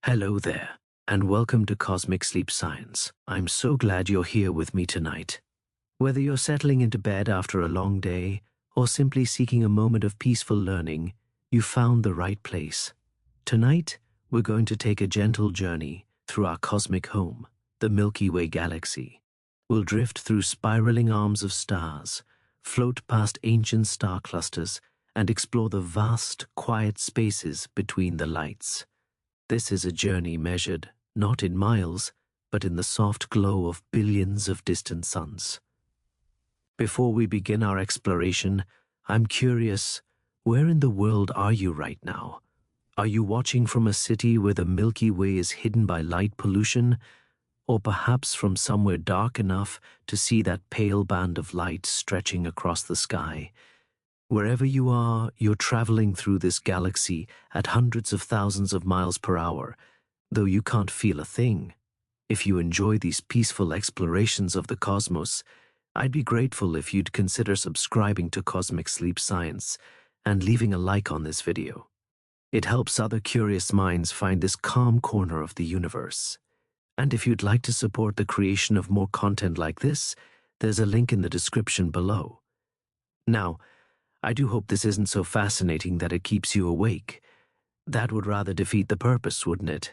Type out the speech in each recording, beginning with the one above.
Hello there, and welcome to Cosmic Sleep Science. I'm so glad you're here with me tonight. Whether you're settling into bed after a long day or simply seeking a moment of peaceful learning, you found the right place. Tonight, we're going to take a gentle journey through our cosmic home, the Milky Way Galaxy. We'll drift through spiraling arms of stars, float past ancient star clusters, and explore the vast, quiet spaces between the lights. This is a journey measured not in miles, but in the soft glow of billions of distant suns. Before we begin our exploration, I'm curious, where in the world are you right now? Are you watching from a city where the Milky Way is hidden by light pollution, or perhaps from somewhere dark enough to see that pale band of light stretching across the sky? Wherever you are, you're traveling through this galaxy at hundreds of thousands of miles per hour, though you can't feel a thing. If you enjoy these peaceful explorations of the cosmos, I'd be grateful if you'd consider subscribing to Cosmic Sleep Science and leaving a like on this video. It helps other curious minds find this calm corner of the universe. And if you'd like to support the creation of more content like this, there's a link in the description below. Now, I do hope this isn't so fascinating that it keeps you awake. That would rather defeat the purpose, wouldn't it?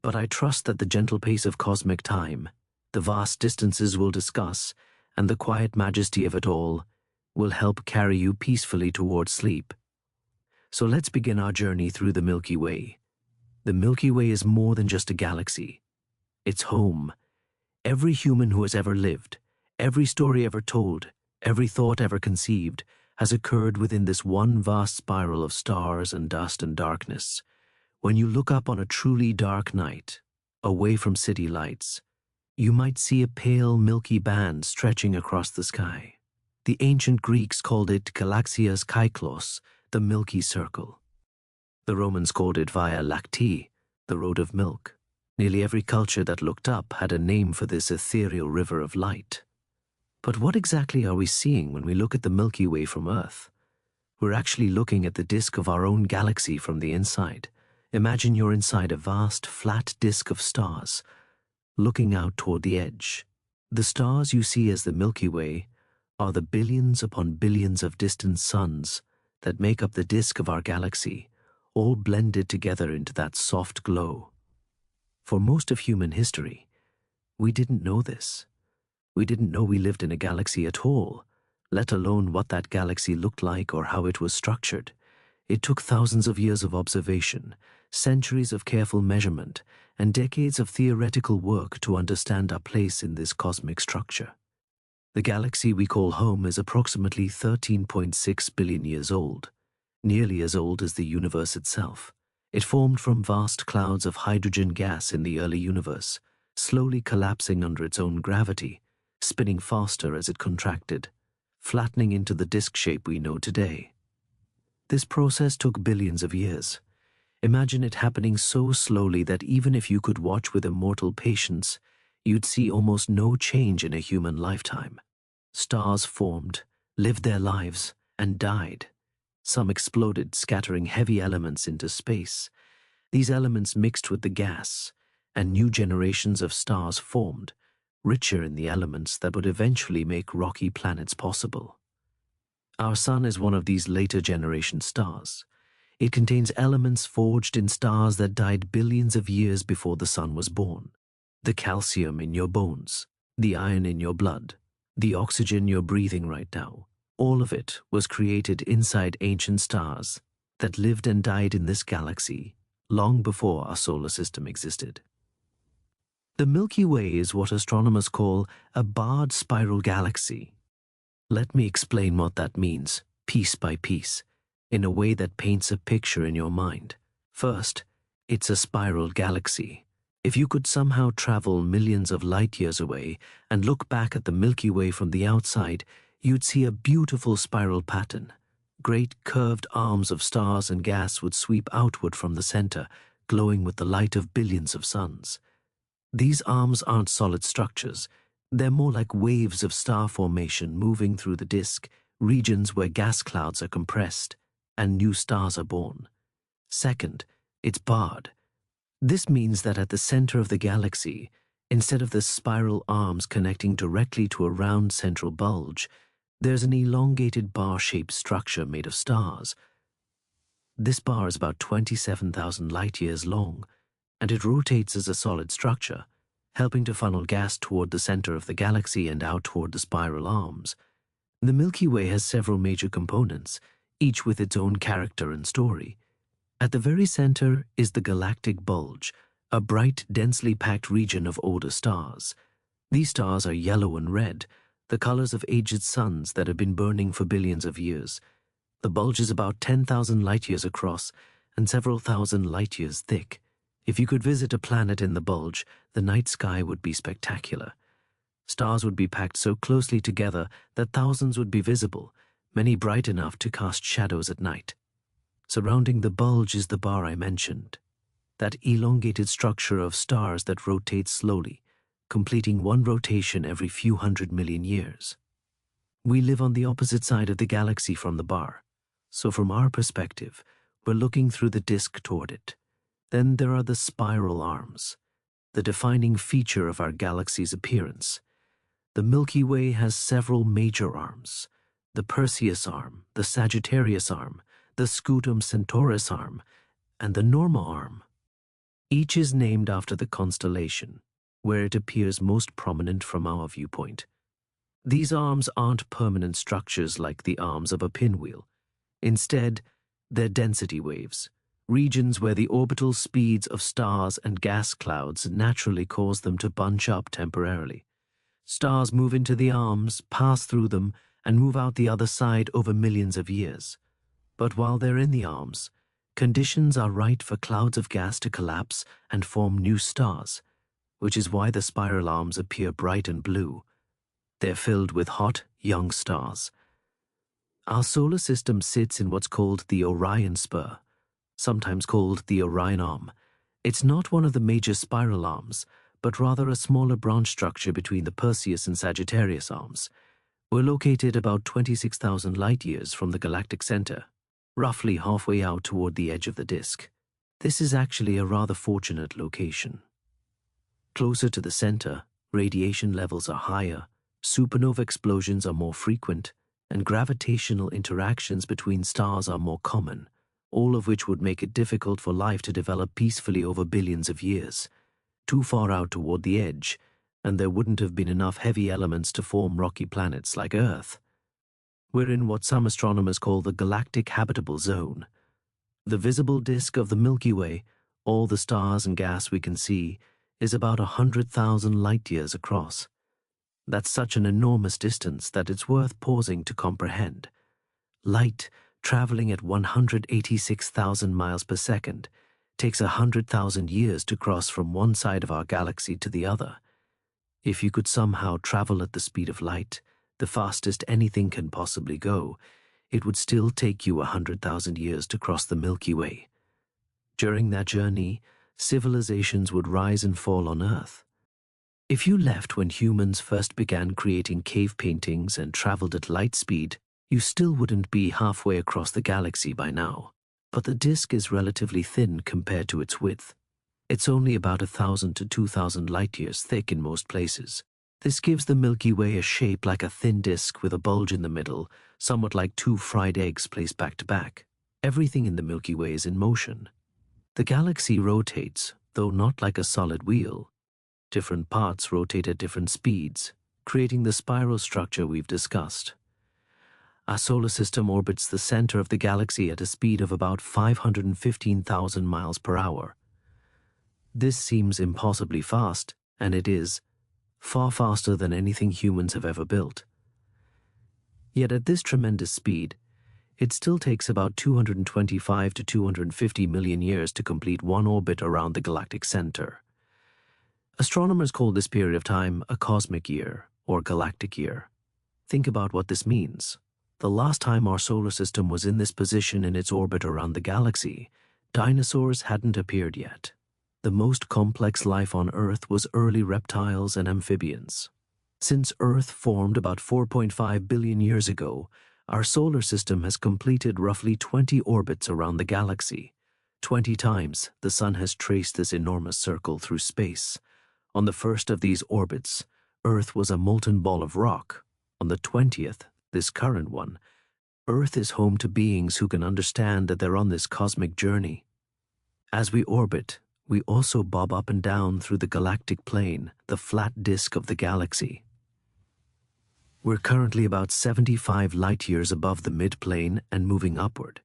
But I trust that the gentle pace of cosmic time, the vast distances we'll discuss, and the quiet majesty of it all will help carry you peacefully towards sleep. So let's begin our journey through the Milky Way. The Milky Way is more than just a galaxy. It's home. Every human who has ever lived, every story ever told, every thought ever conceived, has occurred within this one vast spiral of stars and dust and darkness. When you look up on a truly dark night, away from city lights, you might see a pale milky band stretching across the sky. The ancient Greeks called it Galaxias Kyklos, the Milky Circle. The Romans called it Via Lactea, the Road of Milk. Nearly every culture that looked up had a name for this ethereal river of light. But what exactly are we seeing when we look at the Milky Way from Earth? We're actually looking at the disk of our own galaxy from the inside. Imagine you're inside a vast, flat disk of stars, looking out toward the edge. The stars you see as the Milky Way are the billions upon billions of distant suns that make up the disk of our galaxy, all blended together into that soft glow. For most of human history, we didn't know this. We didn't know we lived in a galaxy at all, let alone what that galaxy looked like or how it was structured. It took thousands of years of observation, centuries of careful measurement, and decades of theoretical work to understand our place in this cosmic structure. The galaxy we call home is approximately 13.6 billion years old, nearly as old as the universe itself. It formed from vast clouds of hydrogen gas in the early universe, slowly collapsing under its own gravity, spinning faster as it contracted, flattening into the disk shape we know today. This process took billions of years. Imagine it happening so slowly that even if you could watch with immortal patience, you'd see almost no change in a human lifetime. Stars formed, lived their lives, and died. Some exploded, scattering heavy elements into space. These elements mixed with the gas, and new generations of stars formed, richer in the elements that would eventually make rocky planets possible. Our Sun is one of these later generation stars. It contains elements forged in stars that died billions of years before the Sun was born. The calcium in your bones, the iron in your blood, the oxygen you're breathing right now, all of it was created inside ancient stars that lived and died in this galaxy long before our solar system existed. The Milky Way is what astronomers call a barred spiral galaxy. Let me explain what that means, piece by piece, in a way that paints a picture in your mind. First, it's a spiral galaxy. If you could somehow travel millions of light years away and look back at the Milky Way from the outside, you'd see a beautiful spiral pattern. Great curved arms of stars and gas would sweep outward from the center, glowing with the light of billions of suns. These arms aren't solid structures. They're more like waves of star formation moving through the disk, regions where gas clouds are compressed and new stars are born. Second, it's barred. This means that at the center of the galaxy, instead of the spiral arms connecting directly to a round central bulge, there's an elongated bar-shaped structure made of stars. This bar is about 27,000 light-years long, and it rotates as a solid structure, helping to funnel gas toward the center of the galaxy and out toward the spiral arms. The Milky Way has several major components, each with its own character and story. At the very center is the galactic bulge, a bright, densely packed region of older stars. These stars are yellow and red, the colors of aged suns that have been burning for billions of years. The bulge is about 10,000 light-years across and several thousand light-years thick. If you could visit a planet in the bulge, the night sky would be spectacular. Stars would be packed so closely together that thousands would be visible, many bright enough to cast shadows at night. Surrounding the bulge is the bar I mentioned, that elongated structure of stars that rotates slowly, completing one rotation every few 100 million years. We live on the opposite side of the galaxy from the bar, so from our perspective, we're looking through the disk toward it. Then there are the spiral arms, the defining feature of our galaxy's appearance. The Milky Way has several major arms: the Perseus arm, the Sagittarius arm, the Scutum Centaurus arm, and the Norma arm. Each is named after the constellation, where it appears most prominent from our viewpoint. These arms aren't permanent structures like the arms of a pinwheel. Instead, they're density waves, regions where the orbital speeds of stars and gas clouds naturally cause them to bunch up temporarily. Stars move into the arms, pass through them, and move out the other side over millions of years. But while they're in the arms, conditions are right for clouds of gas to collapse and form new stars, which is why the spiral arms appear bright and blue. They're filled with hot, young stars. Our solar system sits in what's called the Orion Spur, sometimes called the Orion Arm. It's not one of the major spiral arms, but rather a smaller branch structure between the Perseus and Sagittarius arms. We're located about 26,000 light-years from the galactic center, roughly halfway out toward the edge of the disk. This is actually a rather fortunate location. Closer to the center, radiation levels are higher, supernova explosions are more frequent, and gravitational interactions between stars are more common, all of which would make it difficult for life to develop peacefully over billions of years. Too far out toward the edge, and there wouldn't have been enough heavy elements to form rocky planets like Earth. We're in what some astronomers call the galactic habitable zone. The visible disk of the Milky Way, all the stars and gas we can see, is about 100,000 light-years across. That's such an enormous distance that it's worth pausing to comprehend. Light, traveling at 186,000 miles per second, takes 100,000 years to cross from one side of our galaxy to the other. If you could somehow travel at the speed of light, the fastest anything can possibly go, it would still take you 100,000 years to cross the Milky Way. During that journey, civilizations would rise and fall on Earth. If you left when humans first began creating cave paintings and traveled at light speed, you still wouldn't be halfway across the galaxy by now. But the disk is relatively thin compared to its width. It's only about 1,000 to 2,000 light-years thick in most places. This gives the Milky Way a shape like a thin disk with a bulge in the middle, somewhat like two fried eggs placed back to back. Everything in the Milky Way is in motion. The galaxy rotates, though not like a solid wheel. Different parts rotate at different speeds, creating the spiral structure we've discussed. Our solar system orbits the center of the galaxy at a speed of about 515,000 miles per hour. This seems impossibly fast, and it is, far faster than anything humans have ever built. Yet at this tremendous speed, it still takes about 225 to 250 million years to complete one orbit around the galactic center. Astronomers call this period of time a cosmic year or galactic year. Think about what this means. The last time our solar system was in this position in its orbit around the galaxy, dinosaurs hadn't appeared yet. The most complex life on Earth was early reptiles and amphibians. Since Earth formed about 4.5 billion years ago, our solar system has completed roughly 20 orbits around the galaxy. 20 times, the Sun has traced this enormous circle through space. On the first of these orbits, Earth was a molten ball of rock. On the 20th, this current one, Earth is home to beings who can understand that they're on this cosmic journey. As we orbit, we also bob up and down through the galactic plane, the flat disk of the galaxy. We're currently about 75 light-years above the mid-plane and moving upward.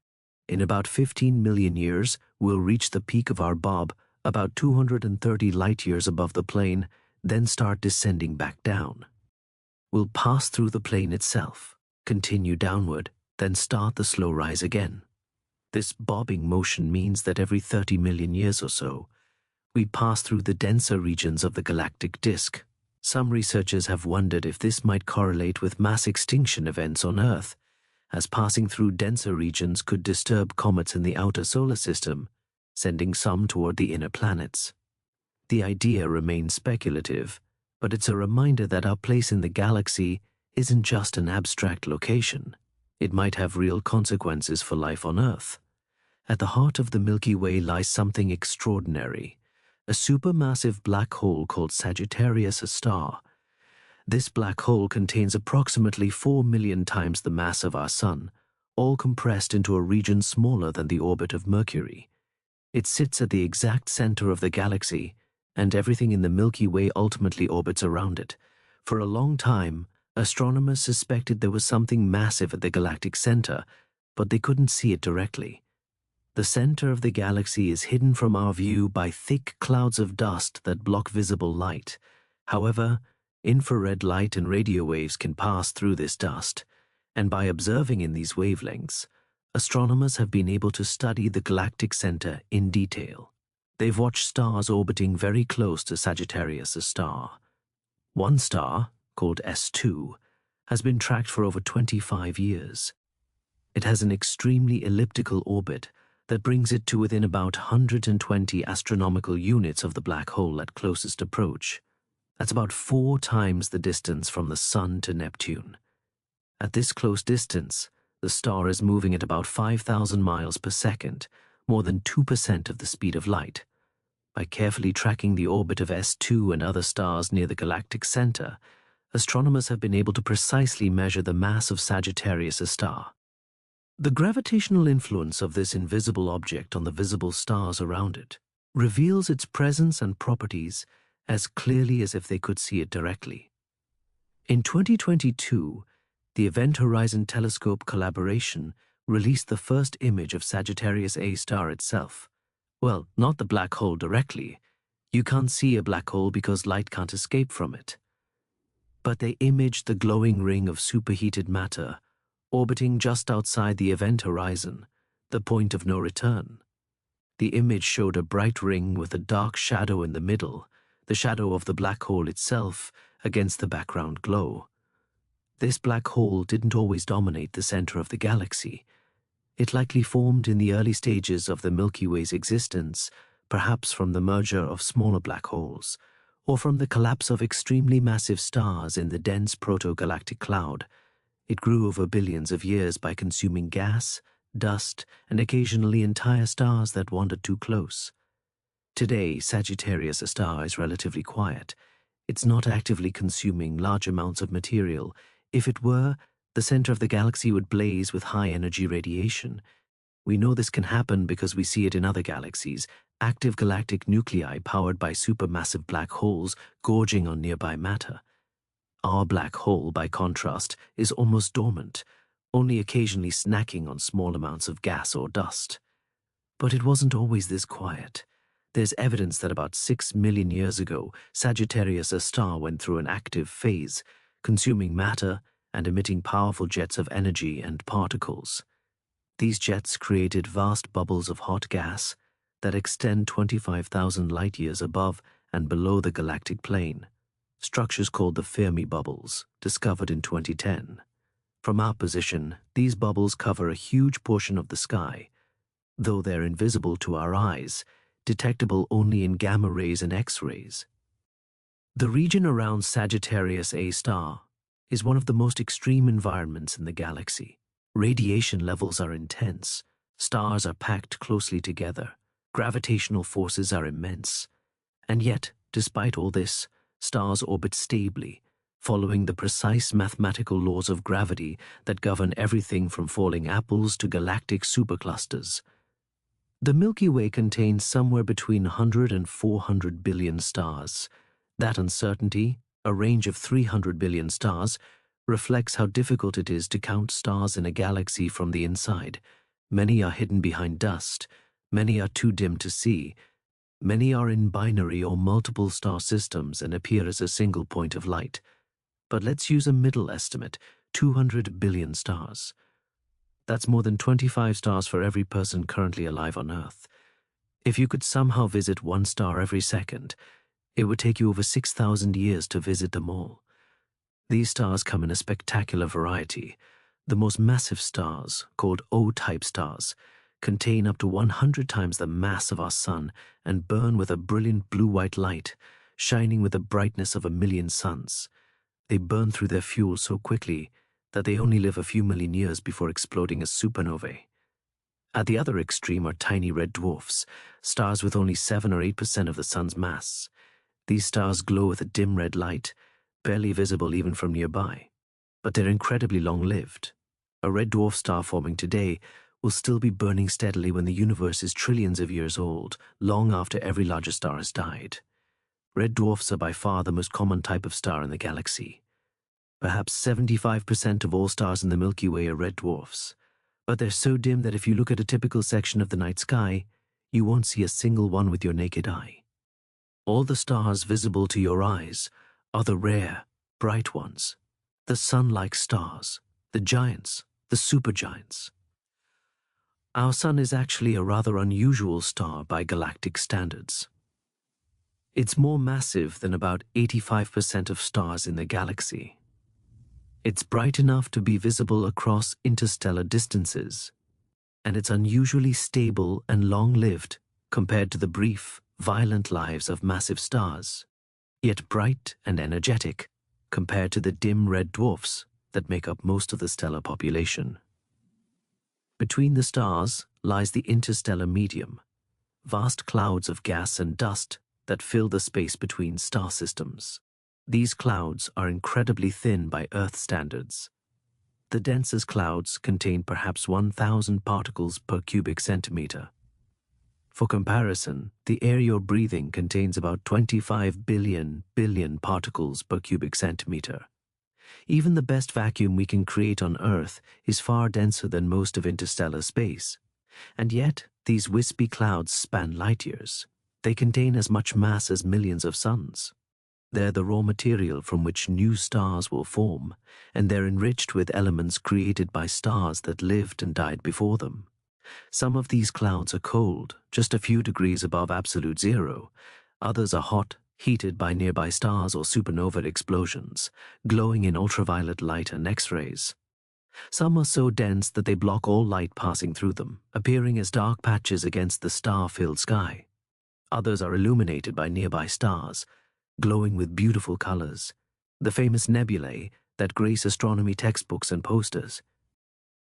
In about 15 million years, we'll reach the peak of our bob, about 230 light-years above the plane, then start descending back down. We'll pass through the plane itself, continue downward, then start the slow rise again. This bobbing motion means that every 30 million years or so, we pass through the denser regions of the galactic disk. Some researchers have wondered if this might correlate with mass extinction events on Earth, as passing through denser regions could disturb comets in the outer solar system, sending some toward the inner planets. The idea remains speculative, but it's a reminder that our place in the galaxy isn't just an abstract location. It might have real consequences for life on Earth. At the heart of the Milky Way lies something extraordinary, a supermassive black hole called Sagittarius, a star. This black hole contains approximately 4 million times the mass of our Sun, all compressed into a region smaller than the orbit of Mercury. It sits at the exact center of the galaxy, and everything in the Milky Way ultimately orbits around it. For a long time, astronomers suspected there was something massive at the galactic center, but they couldn't see it directly. The center of the galaxy is hidden from our view by thick clouds of dust that block visible light. However, infrared light and radio waves can pass through this dust, and by observing in these wavelengths, astronomers have been able to study the galactic center in detail. They've watched stars orbiting very close to Sagittarius, a star. One star, called S2, has been tracked for over 25 years. It has an extremely elliptical orbit that brings it to within about 120 astronomical units of the black hole at closest approach. That's about 4 times the distance from the Sun to Neptune. At this close distance, the star is moving at about 5,000 miles per second, more than 2% of the speed of light. By carefully tracking the orbit of S2 and other stars near the galactic center, astronomers have been able to precisely measure the mass of Sagittarius, a star. The gravitational influence of this invisible object on the visible stars around it reveals its presence and properties as clearly as if they could see it directly. In 2022, the Event Horizon Telescope collaboration released the first image of Sagittarius A star itself. Well, not the black hole directly. You can't see a black hole because light can't escape from it. But they imaged the glowing ring of superheated matter orbiting just outside the event horizon, the point of no return. The image showed a bright ring with a dark shadow in the middle, the shadow of the black hole itself against the background glow. This black hole didn't always dominate the center of the galaxy. It likely formed in the early stages of the Milky Way's existence, perhaps from the merger of smaller black holes, or from the collapse of extremely massive stars in the dense proto-galactic cloud. It grew over billions of years by consuming gas, dust, and occasionally entire stars that wandered too close. Today, Sagittarius, a star, is relatively quiet. It's not actively consuming large amounts of material. If it were, the center of the galaxy would blaze with high-energy radiation. We know this can happen because we see it in other galaxies, active galactic nuclei powered by supermassive black holes gorging on nearby matter. Our black hole, by contrast, is almost dormant, only occasionally snacking on small amounts of gas or dust. But it wasn't always this quiet. There's evidence that about 6 million years ago, Sagittarius, a star, went through an active phase, consuming matter and emitting powerful jets of energy and particles. These jets created vast bubbles of hot gas that extend 25,000 light-years above and below the galactic plane, structures called the Fermi bubbles, discovered in 2010. From our position, these bubbles cover a huge portion of the sky, though they're invisible to our eyes, detectable only in gamma rays and X-rays. The region around Sagittarius A star is one of the most extreme environments in the galaxy. Radiation levels are intense, stars are packed closely together, Gravitational forces are immense. And yet, despite all this, stars orbit stably, following the precise mathematical laws of gravity that govern everything from falling apples to galactic superclusters. The Milky Way contains somewhere between 100 and 400 billion stars. That uncertainty, a range of 300 billion stars, reflects how difficult it is to count stars in a galaxy from the inside. Many are hidden behind dust, many are too dim to see, many are in binary or multiple star systems and appear as a single point of light. But let's use a middle estimate, 200 billion stars. That's more than 25 stars for every person currently alive on Earth. If you could somehow visit one star every second, it would take you over 6,000 years to visit them all. These stars come in a spectacular variety. The most massive stars, called O-type stars, contain up to 100 times the mass of our Sun and burn with a brilliant blue-white light, shining with the brightness of 1,000,000 suns. They burn through their fuel so quickly that they only live a few million years before exploding as supernovae. At the other extreme are tiny red dwarfs, stars with only 7 or 8% of the Sun's mass. These stars glow with a dim red light, barely visible even from nearby. But they're incredibly long-lived. A red dwarf star forming today will still be burning steadily when the universe is trillions of years old, long after every larger star has died. Red dwarfs are by far the most common type of star in the galaxy. Perhaps 75% of all stars in the Milky Way are red dwarfs, but they're so dim that if you look at a typical section of the night sky, you won't see a single one with your naked eye. All the stars visible to your eyes are the rare, bright ones, the sun-like stars, the giants, the supergiants. Our Sun is actually a rather unusual star by galactic standards. It's more massive than about 85% of stars in the galaxy. It's bright enough to be visible across interstellar distances, and it's unusually stable and long-lived compared to the brief, violent lives of massive stars, yet bright and energetic compared to the dim red dwarfs that make up most of the stellar population. Between the stars lies the interstellar medium, vast clouds of gas and dust that fill the space between star systems. These clouds are incredibly thin by Earth standards. The densest clouds contain perhaps 1,000 particles per cubic centimeter. For comparison, the air you're breathing contains about 25 billion particles per cubic centimeter. Even the best vacuum we can create on Earth is far denser than most of interstellar space. And yet, these wispy clouds span light years. They contain as much mass as millions of suns. They're the raw material from which new stars will form, and they're enriched with elements created by stars that lived and died before them. Some of these clouds are cold, just a few degrees above absolute zero. Others are hot, heated by nearby stars or supernova explosions, glowing in ultraviolet light and X-rays. Some are so dense that they block all light passing through them, appearing as dark patches against the star-filled sky. Others are illuminated by nearby stars, glowing with beautiful colors, the famous nebulae that grace astronomy textbooks and posters.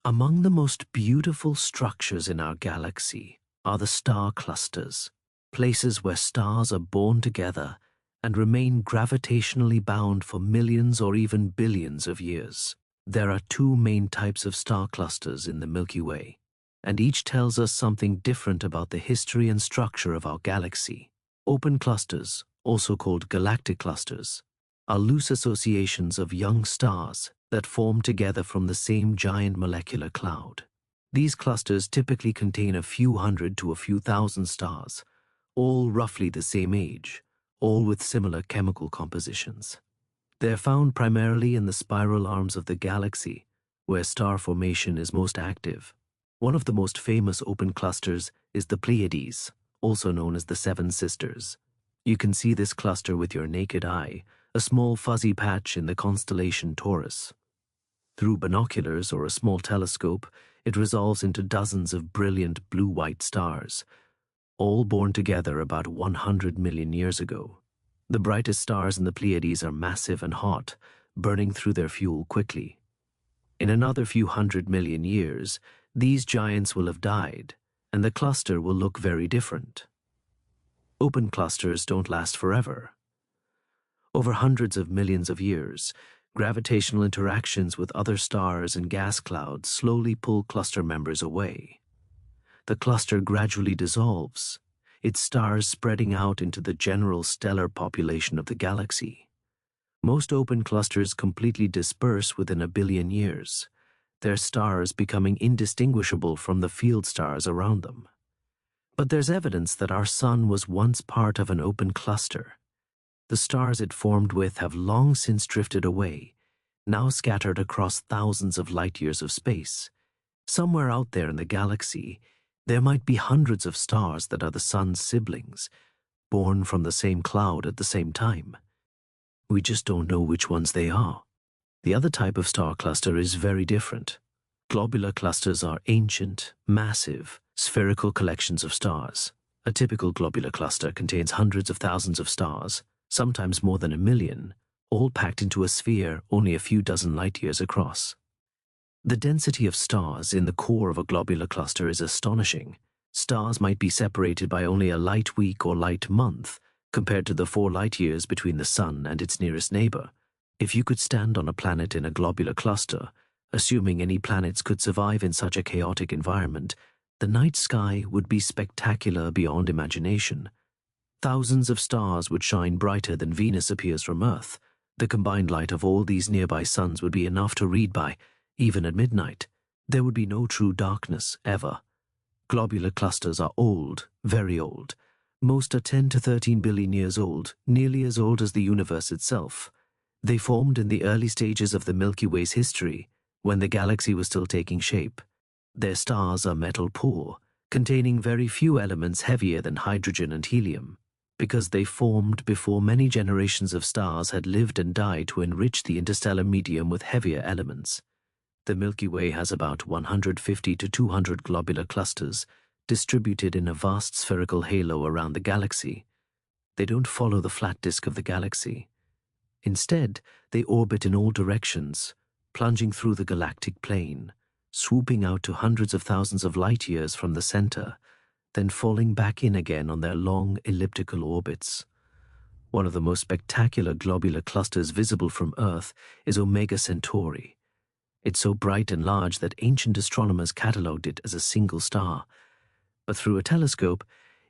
Among the most beautiful structures in our galaxy are the star clusters, places where stars are born together and remain gravitationally bound for millions or even billions of years. There are two main types of star clusters in the Milky Way, and each tells us something different about the history and structure of our galaxy. Open clusters, also called galactic clusters, are loose associations of young stars that form together from the same giant molecular cloud. These clusters typically contain a few hundred to a few thousand stars, all roughly the same age, all with similar chemical compositions. They're found primarily in the spiral arms of the galaxy, where star formation is most active. One of the most famous open clusters is the Pleiades, also known as the Seven Sisters. You can see this cluster with your naked eye, a small fuzzy patch in the constellation Taurus. Through binoculars or a small telescope, it resolves into dozens of brilliant blue-white stars, all born together about 100 million years ago. The brightest stars in the Pleiades are massive and hot, burning through their fuel quickly. In another few 100 million years, these giants will have died, and the cluster will look very different. Open clusters don't last forever. Over hundreds of millions of years, gravitational interactions with other stars and gas clouds slowly pull cluster members away. The cluster gradually dissolves, its stars spreading out into the general stellar population of the galaxy. Most open clusters completely disperse within a billion years, their stars becoming indistinguishable from the field stars around them. But there's evidence that our Sun was once part of an open cluster. The stars it formed with have long since drifted away, now scattered across thousands of light-years of space. Somewhere out there in the galaxy, there might be hundreds of stars that are the Sun's siblings, born from the same cloud at the same time. We just don't know which ones they are. The other type of star cluster is very different. Globular clusters are ancient, massive, spherical collections of stars. A typical globular cluster contains hundreds of thousands of stars, sometimes more than 1 million, all packed into a sphere only a few dozen light-years across. The density of stars in the core of a globular cluster is astonishing. Stars might be separated by only a light week or light month, compared to the 4 light-years between the Sun and its nearest neighbor. If you could stand on a planet in a globular cluster, assuming any planets could survive in such a chaotic environment, the night sky would be spectacular beyond imagination. Thousands of stars would shine brighter than Venus appears from Earth. The combined light of all these nearby suns would be enough to read by, even at midnight. There would be no true darkness, ever. Globular clusters are old, very old. Most are 10 to 13 billion years old, nearly as old as the universe itself. They formed in the early stages of the Milky Way's history, when the galaxy was still taking shape. Their stars are metal poor, containing very few elements heavier than hydrogen and helium, because they formed before many generations of stars had lived and died to enrich the interstellar medium with heavier elements. The Milky Way has about 150 to 200 globular clusters, distributed in a vast spherical halo around the galaxy. They don't follow the flat disk of the galaxy. Instead, they orbit in all directions, plunging through the galactic plane, swooping out to hundreds of thousands of light-years from the center, then falling back in again on their long elliptical orbits. One of the most spectacular globular clusters visible from Earth is Omega Centauri. It's so bright and large that ancient astronomers catalogued it as a single star. But through a telescope,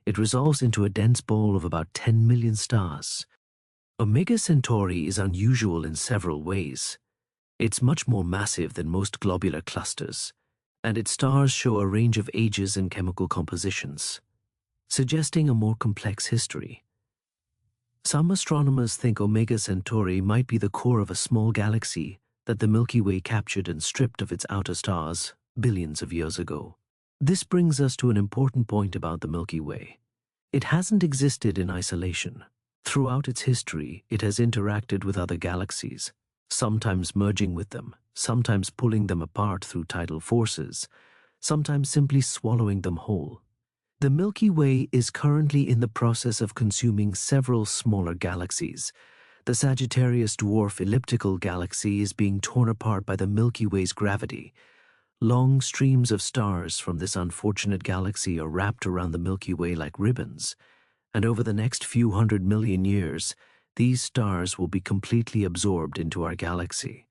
it resolves into a dense ball of about 10 million stars. Omega Centauri is unusual in several ways. It's much more massive than most globular clusters, and its stars show a range of ages and chemical compositions, suggesting a more complex history. Some astronomers think Omega Centauri might be the core of a small galaxy that the Milky Way captured and stripped of its outer stars billions of years ago. This brings us to an important point about the Milky Way. It hasn't existed in isolation. Throughout its history, it has interacted with other galaxies, sometimes merging with them, sometimes pulling them apart through tidal forces, sometimes simply swallowing them whole. The Milky Way is currently in the process of consuming several smaller galaxies. The Sagittarius dwarf elliptical galaxy is being torn apart by the Milky Way's gravity. Long streams of stars from this unfortunate galaxy are wrapped around the Milky Way like ribbons, and over the next few 100 million years, these stars will be completely absorbed into our galaxy.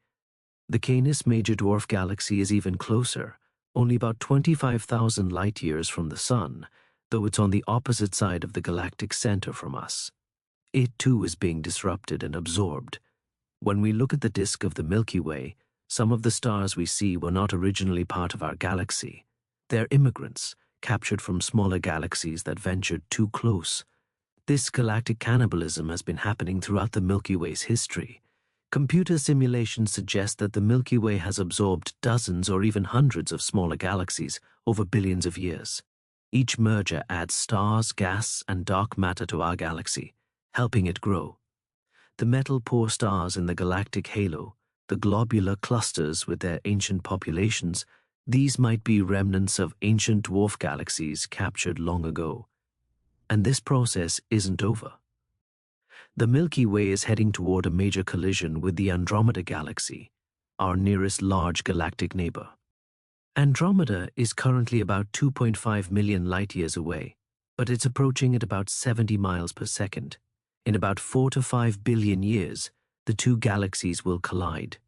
The Canis Major Dwarf Galaxy is even closer, only about 25,000 light-years from the Sun, though it's on the opposite side of the galactic center from us. It too is being disrupted and absorbed. When we look at the disk of the Milky Way, some of the stars we see were not originally part of our galaxy. They're immigrants, captured from smaller galaxies that ventured too close. This galactic cannibalism has been happening throughout the Milky Way's history. Computer simulations suggest that the Milky Way has absorbed dozens or even hundreds of smaller galaxies over billions of years. Each merger adds stars, gas, and dark matter to our galaxy, helping it grow. The metal-poor stars in the galactic halo, the globular clusters with their ancient populations, these might be remnants of ancient dwarf galaxies captured long ago. And this process isn't over. The Milky Way is heading toward a major collision with the Andromeda Galaxy, our nearest large galactic neighbor. Andromeda is currently about 2.5 million light-years away, but it's approaching at about 70 miles per second. In about 4 to 5 billion years, the two galaxies will collide.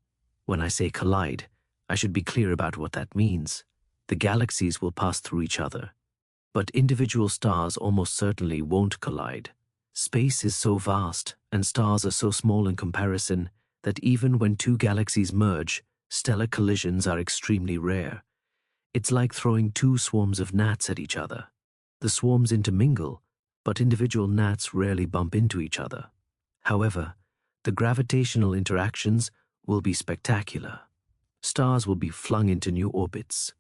When I say collide, I should be clear about what that means. The galaxies will pass through each other, but individual stars almost certainly won't collide. Space is so vast and stars are so small in comparison that even when two galaxies merge, stellar collisions are extremely rare. It's like throwing two swarms of gnats at each other. The swarms intermingle, but individual gnats rarely bump into each other. However, the gravitational interactions will be spectacular. Stars will be flung into new orbits.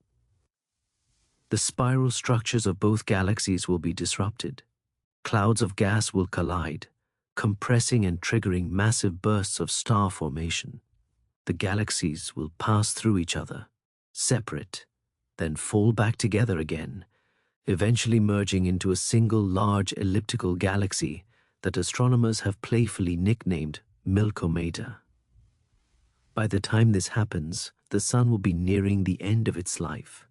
The spiral structures of both galaxies will be disrupted. Clouds of gas will collide, compressing and triggering massive bursts of star formation. The galaxies will pass through each other, separate, then fall back together again, eventually merging into a single large elliptical galaxy that astronomers have playfully nicknamed Milky Way. By the time this happens, the Sun will be nearing the end of its life.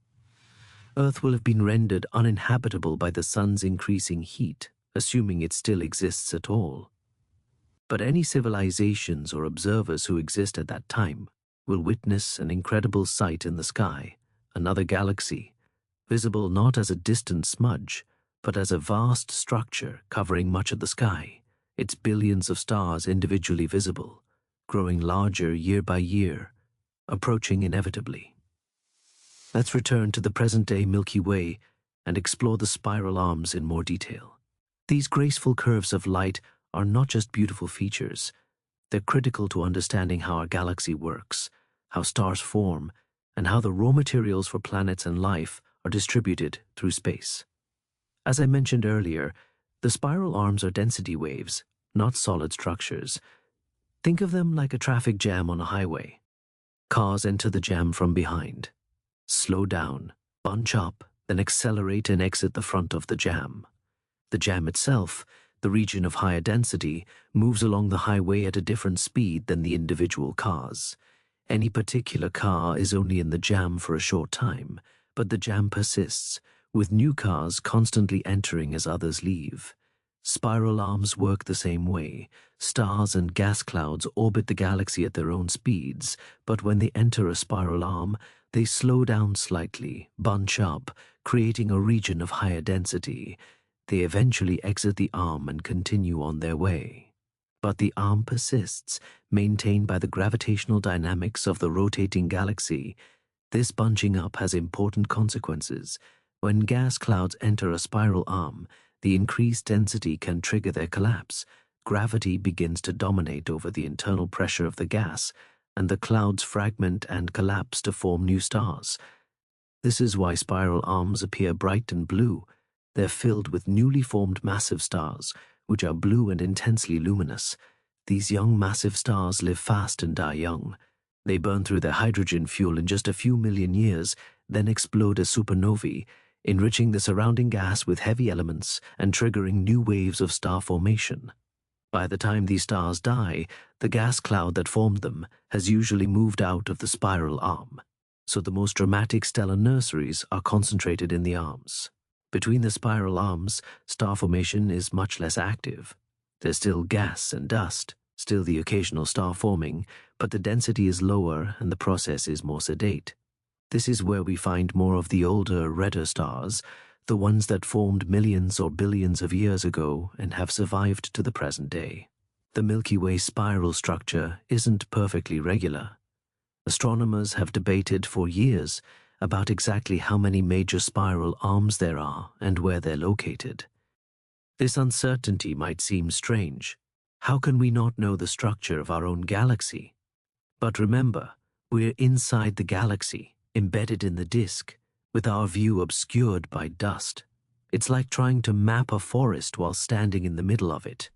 Earth will have been rendered uninhabitable by the Sun's increasing heat, assuming it still exists at all. But any civilizations or observers who exist at that time will witness an incredible sight in the sky, another galaxy, visible not as a distant smudge, but as a vast structure covering much of the sky, its billions of stars individually visible, growing larger year by year, approaching inevitably. Let's return to the present-day Milky Way and explore the spiral arms in more detail. These graceful curves of light are not just beautiful features. They're critical to understanding how our galaxy works, how stars form, and how the raw materials for planets and life are distributed through space. As I mentioned earlier, the spiral arms are density waves, not solid structures. Think of them like a traffic jam on a highway. Cars enter the jam from behind, slow down, bunch up, then accelerate and exit the front of the jam. The jam itself, the region of higher density, moves along the highway at a different speed than the individual cars. Any particular car is only in the jam for a short time, but the jam persists, with new cars constantly entering as others leave. Spiral arms work the same way. Stars and gas clouds orbit the galaxy at their own speeds, but when they enter a spiral arm, they slow down slightly, bunch up, creating a region of higher density. They eventually exit the arm and continue on their way. But the arm persists, maintained by the gravitational dynamics of the rotating galaxy. This bunching up has important consequences. When gas clouds enter a spiral arm, the increased density can trigger their collapse. Gravity begins to dominate over the internal pressure of the gas, and the clouds fragment and collapse to form new stars. This is why spiral arms appear bright and blue. They're filled with newly formed massive stars, which are blue and intensely luminous. These young massive stars live fast and die young. They burn through their hydrogen fuel in just a few million years, then explode as supernovae, enriching the surrounding gas with heavy elements and triggering new waves of star formation. By the time these stars die, the gas cloud that formed them has usually moved out of the spiral arm, so the most dramatic stellar nurseries are concentrated in the arms. Between the spiral arms, star formation is much less active. There's still gas and dust, still the occasional star forming, but the density is lower and the process is more sedate. This is where we find more of the older, redder stars, the ones that formed millions or billions of years ago and have survived to the present day. The Milky Way spiral structure isn't perfectly regular. Astronomers have debated for years about exactly how many major spiral arms there are and where they're located. This uncertainty might seem strange. How can we not know the structure of our own galaxy? But remember, we're inside the galaxy, embedded in the disk, with our view obscured by dust. It's like trying to map a forest while standing in the middle of it.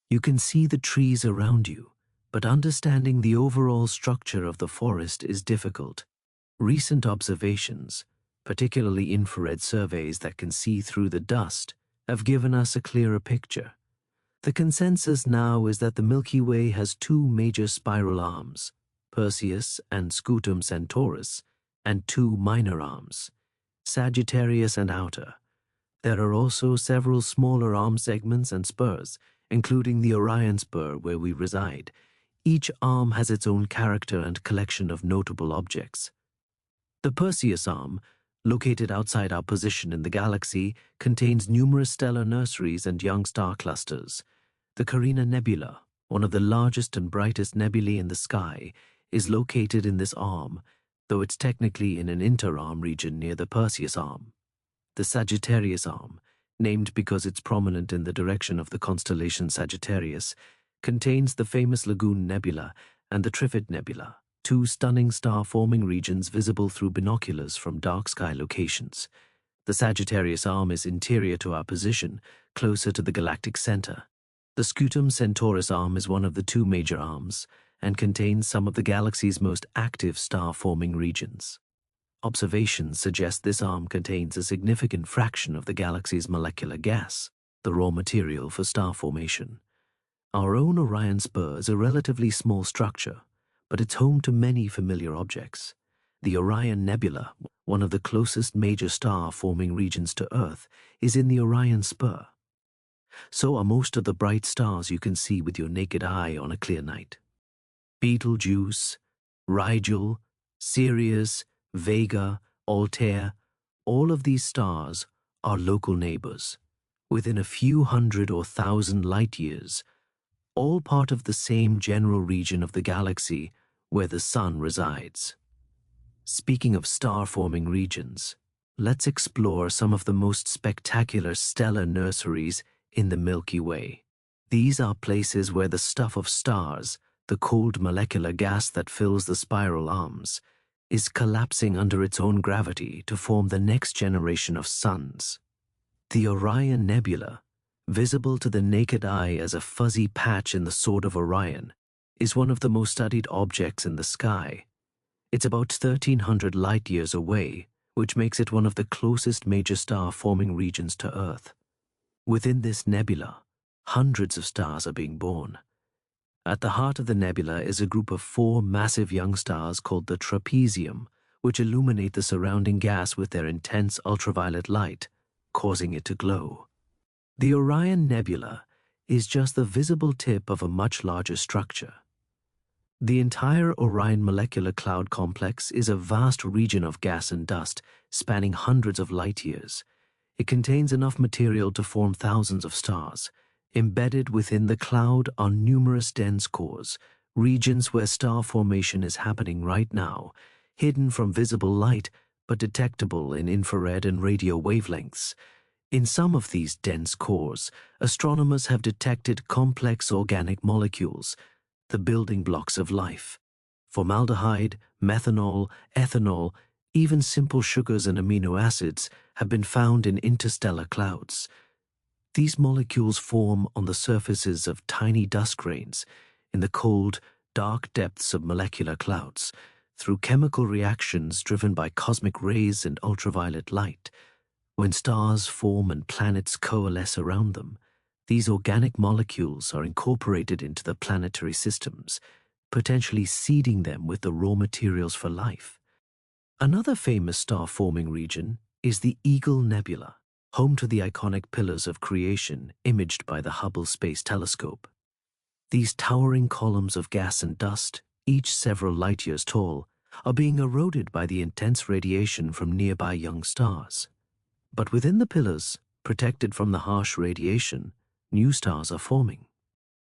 You can see the trees around you, but understanding the overall structure of the forest is difficult. Recent observations, particularly infrared surveys that can see through the dust, have given us a clearer picture. The consensus now is that the Milky Way has two major spiral arms, Perseus and Scutum Centaurus, and two minor arms, Sagittarius and Outer. There are also several smaller arm segments and spurs, including the Orion spur where we reside. Each arm has its own character and collection of notable objects. The Perseus arm, located outside our position in the galaxy, contains numerous stellar nurseries and young star clusters. The Carina Nebula, one of the largest and brightest nebulae in the sky, is located in this arm, though it's technically in an inter-arm region near the Perseus arm. The Sagittarius arm, named because it's prominent in the direction of the constellation Sagittarius, contains the famous Lagoon Nebula and the Trifid Nebula, two stunning star-forming regions visible through binoculars from dark sky locations. The Sagittarius arm is interior to our position, closer to the galactic center. The Scutum Centaurus arm is one of the two major arms and contains some of the galaxy's most active star-forming regions. Observations suggest this arm contains a significant fraction of the galaxy's molecular gas, the raw material for star formation. Our own Orion spur is a relatively small structure, but it's home to many familiar objects. The Orion Nebula, one of the closest major star-forming regions to Earth, is in the Orion spur. So are most of the bright stars you can see with your naked eye on a clear night. Betelgeuse, Rigel, Sirius, Vega, Altair, all of these stars are local neighbors, within a few hundred or thousand light years, all part of the same general region of the galaxy where the Sun resides. Speaking of star-forming regions, let's explore some of the most spectacular stellar nurseries in the Milky Way. These are places where the stuff of stars, the cold molecular gas that fills the spiral arms, is collapsing under its own gravity to form the next generation of suns. The Orion Nebula, visible to the naked eye as a fuzzy patch in the Sword of Orion, is one of the most studied objects in the sky. It's about 1,300 light-years away, which makes it one of the closest major star-forming regions to Earth. Within this nebula, hundreds of stars are being born. At the heart of the nebula is a group of 4 massive young stars called the trapezium, which illuminate the surrounding gas with their intense ultraviolet light, causing it to glow. The Orion Nebula is just the visible tip of a much larger structure. The entire Orion molecular cloud complex is a vast region of gas and dust spanning hundreds of light-years. It contains enough material to form thousands of stars. Embedded within the cloud are numerous dense cores, regions where star formation is happening right now, hidden from visible light but detectable in infrared and radio wavelengths. In some of these dense cores, astronomers have detected complex organic molecules, the building blocks of life. Formaldehyde, methanol, ethanol, even simple sugars and amino acids have been found in interstellar clouds. These molecules form on the surfaces of tiny dust grains in the cold, dark depths of molecular clouds through chemical reactions driven by cosmic rays and ultraviolet light. When stars form and planets coalesce around them, these organic molecules are incorporated into the planetary systems, potentially seeding them with the raw materials for life. Another famous star-forming region is the Eagle Nebula, home to the iconic pillars of creation imaged by the Hubble Space Telescope. These towering columns of gas and dust, each several light-years tall, are being eroded by the intense radiation from nearby young stars. But within the pillars, protected from the harsh radiation, new stars are forming.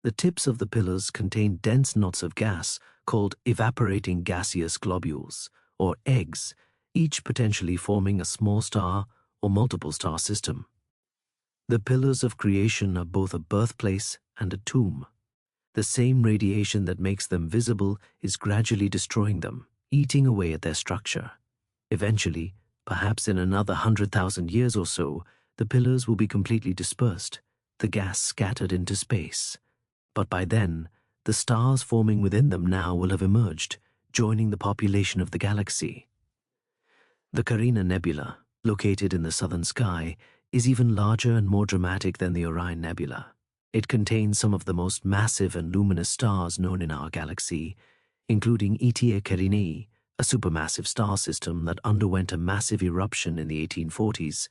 The tips of the pillars contain dense knots of gas called evaporating gaseous globules, or eggs, each potentially forming a small star or multiple star system. The pillars of creation are both a birthplace and a tomb. The same radiation that makes them visible is gradually destroying them, eating away at their structure. Eventually, perhaps in another 100,000 years or so, the pillars will be completely dispersed, the gas scattered into space. But by then, the stars forming within them now will have emerged, joining the population of the galaxy. The Carina Nebula, located in the southern sky, is even larger and more dramatic than the Orion Nebula. It contains some of the most massive and luminous stars known in our galaxy, including Eta Carinae, a supermassive star system that underwent a massive eruption in the 1840s,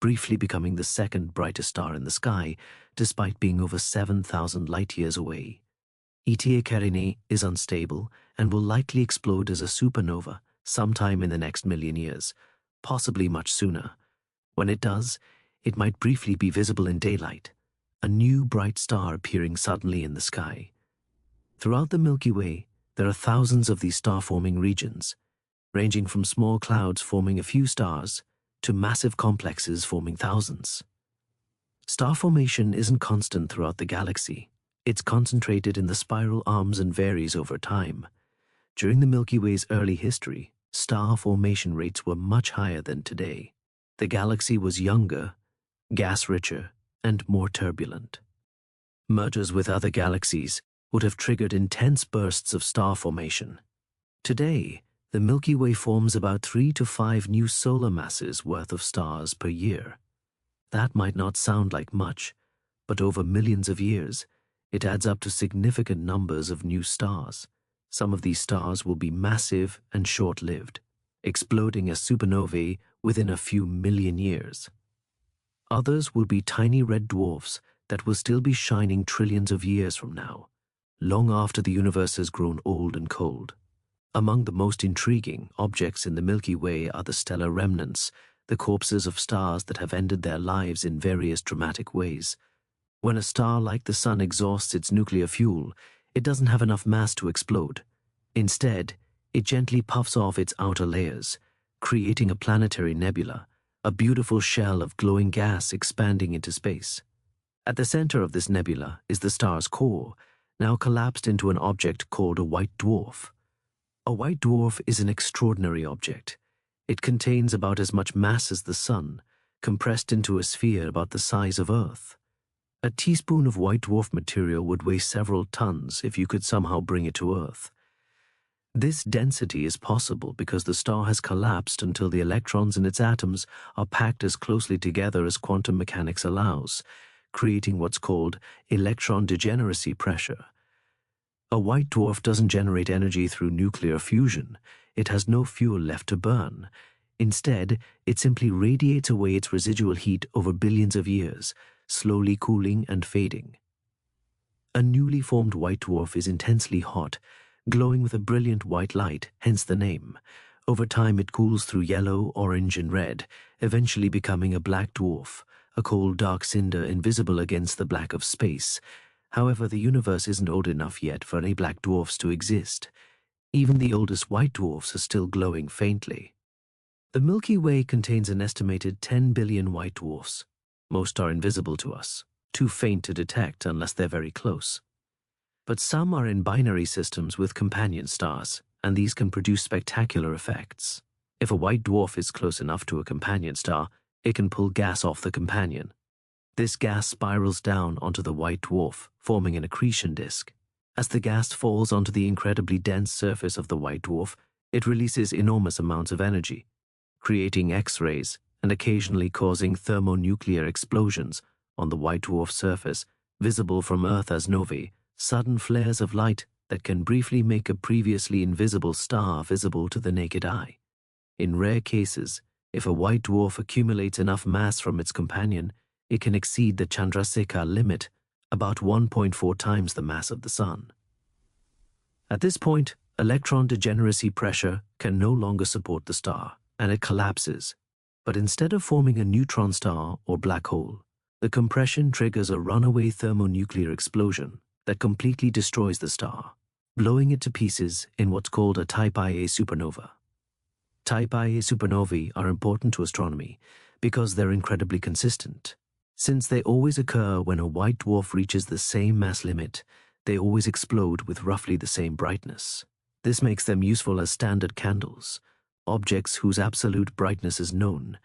briefly becoming the second brightest star in the sky, despite being over 7,000 light-years away. Eta Carinae is unstable and will likely explode as a supernova sometime in the next million years, possibly much sooner. When it does, it might briefly be visible in daylight, a new bright star appearing suddenly in the sky. Throughout the Milky Way, there are thousands of these star-forming regions, ranging from small clouds forming a few stars to massive complexes forming thousands. Star formation isn't constant throughout the galaxy. It's concentrated in the spiral arms and varies over time. During the Milky Way's early history, star formation rates were much higher than today. The galaxy was younger, gas-richer, and more turbulent. Mergers with other galaxies would have triggered intense bursts of star formation. Today, the Milky Way forms about 3 to 5 new solar masses worth of stars per year. That might not sound like much, but over millions of years, it adds up to significant numbers of new stars. Some of these stars will be massive and short-lived, exploding as supernovae within a few million years. Others will be tiny red dwarfs that will still be shining trillions of years from now, long after the universe has grown old and cold. Among the most intriguing objects in the Milky Way are the stellar remnants, the corpses of stars that have ended their lives in various dramatic ways. When a star like the Sun exhausts its nuclear fuel, it doesn't have enough mass to explode. Instead, it gently puffs off its outer layers, creating a planetary nebula, a beautiful shell of glowing gas expanding into space. At the center of this nebula is the star's core, now collapsed into an object called a white dwarf. A white dwarf is an extraordinary object. It contains about as much mass as the Sun, compressed into a sphere about the size of Earth. A teaspoon of white dwarf material would weigh several tons if you could somehow bring it to Earth. This density is possible because the star has collapsed until the electrons in its atoms are packed as closely together as quantum mechanics allows, creating what's called electron degeneracy pressure. A white dwarf doesn't generate energy through nuclear fusion. It has no fuel left to burn. Instead, it simply radiates away its residual heat over billions of years, slowly cooling and fading. A newly formed white dwarf is intensely hot, glowing with a brilliant white light, hence the name. Over time it cools through yellow, orange, and red, eventually becoming a black dwarf, a cold dark cinder invisible against the black of space. However, the universe isn't old enough yet for any black dwarfs to exist. Even the oldest white dwarfs are still glowing faintly. The Milky Way contains an estimated 10 billion white dwarfs. Most are invisible to us, too faint to detect unless they're very close. But some are in binary systems with companion stars, and these can produce spectacular effects. If a white dwarf is close enough to a companion star, it can pull gas off the companion. This gas spirals down onto the white dwarf, forming an accretion disk. As the gas falls onto the incredibly dense surface of the white dwarf, it releases enormous amounts of energy, creating X-rays and occasionally causing thermonuclear explosions on the white dwarf surface, visible from Earth as novae, sudden flares of light that can briefly make a previously invisible star visible to the naked eye. In rare cases, if a white dwarf accumulates enough mass from its companion, it can exceed the Chandrasekhar limit, about 1.4 times the mass of the Sun. At this point, electron degeneracy pressure can no longer support the star, and it collapses. But instead of forming a neutron star or black hole, the compression triggers a runaway thermonuclear explosion that completely destroys the star, blowing it to pieces in what's called a Type Ia supernova. Type Ia supernovae are important to astronomy because they're incredibly consistent. Since they always occur when a white dwarf reaches the same mass limit, they always explode with roughly the same brightness. This makes them useful as standard candles, objects whose absolute brightness is known,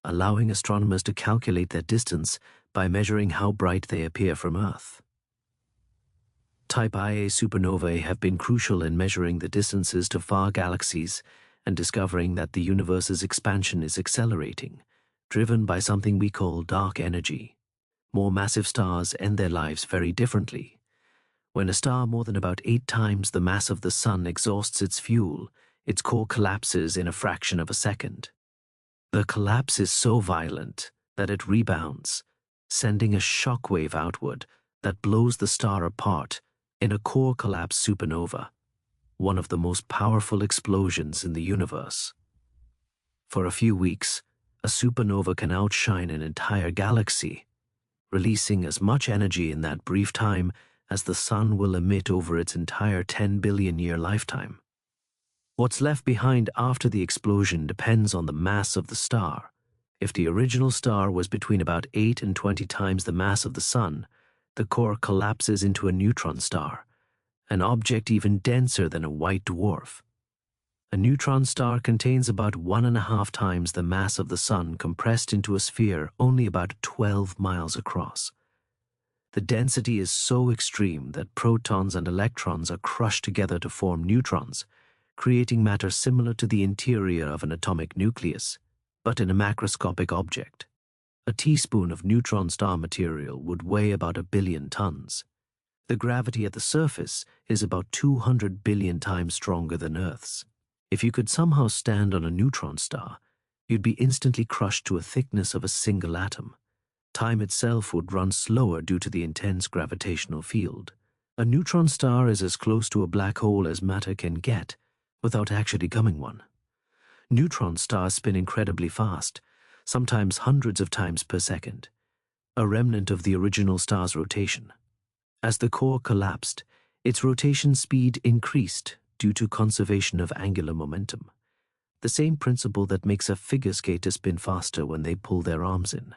allowing astronomers to calculate their distance by measuring how bright they appear from Earth. Type Ia supernovae have been crucial in measuring the distances to far galaxies and discovering that the universe's expansion is accelerating, driven by something we call dark energy. More massive stars end their lives very differently. When a star more than about 8 times the mass of the Sun exhausts its fuel, its core collapses in a fraction of a second. The collapse is so violent that it rebounds, sending a shockwave outward that blows the star apart in a core collapse supernova, one of the most powerful explosions in the universe. For a few weeks, a supernova can outshine an entire galaxy, releasing as much energy in that brief time as the sun will emit over its entire 10 billion year lifetime. What's left behind after the explosion depends on the mass of the star. If the original star was between about 8 and 20 times the mass of the sun, the core collapses into a neutron star, an object even denser than a white dwarf. A neutron star contains about 1.5 times the mass of the sun compressed into a sphere only about 12 miles across. The density is so extreme that protons and electrons are crushed together to form neutrons, creating matter similar to the interior of an atomic nucleus, but in a macroscopic object. A teaspoon of neutron star material would weigh about 1 billion tons. The gravity at the surface is about 200 billion times stronger than Earth's. If you could somehow stand on a neutron star, you'd be instantly crushed to a thickness of a single atom. Time itself would run slower due to the intense gravitational field. A neutron star is as close to a black hole as matter can get without actually becoming one. Neutron stars spin incredibly fast, sometimes hundreds of times per second, a remnant of the original star's rotation. As the core collapsed, its rotation speed increased due to conservation of angular momentum, the same principle that makes a figure skater spin faster when they pull their arms in.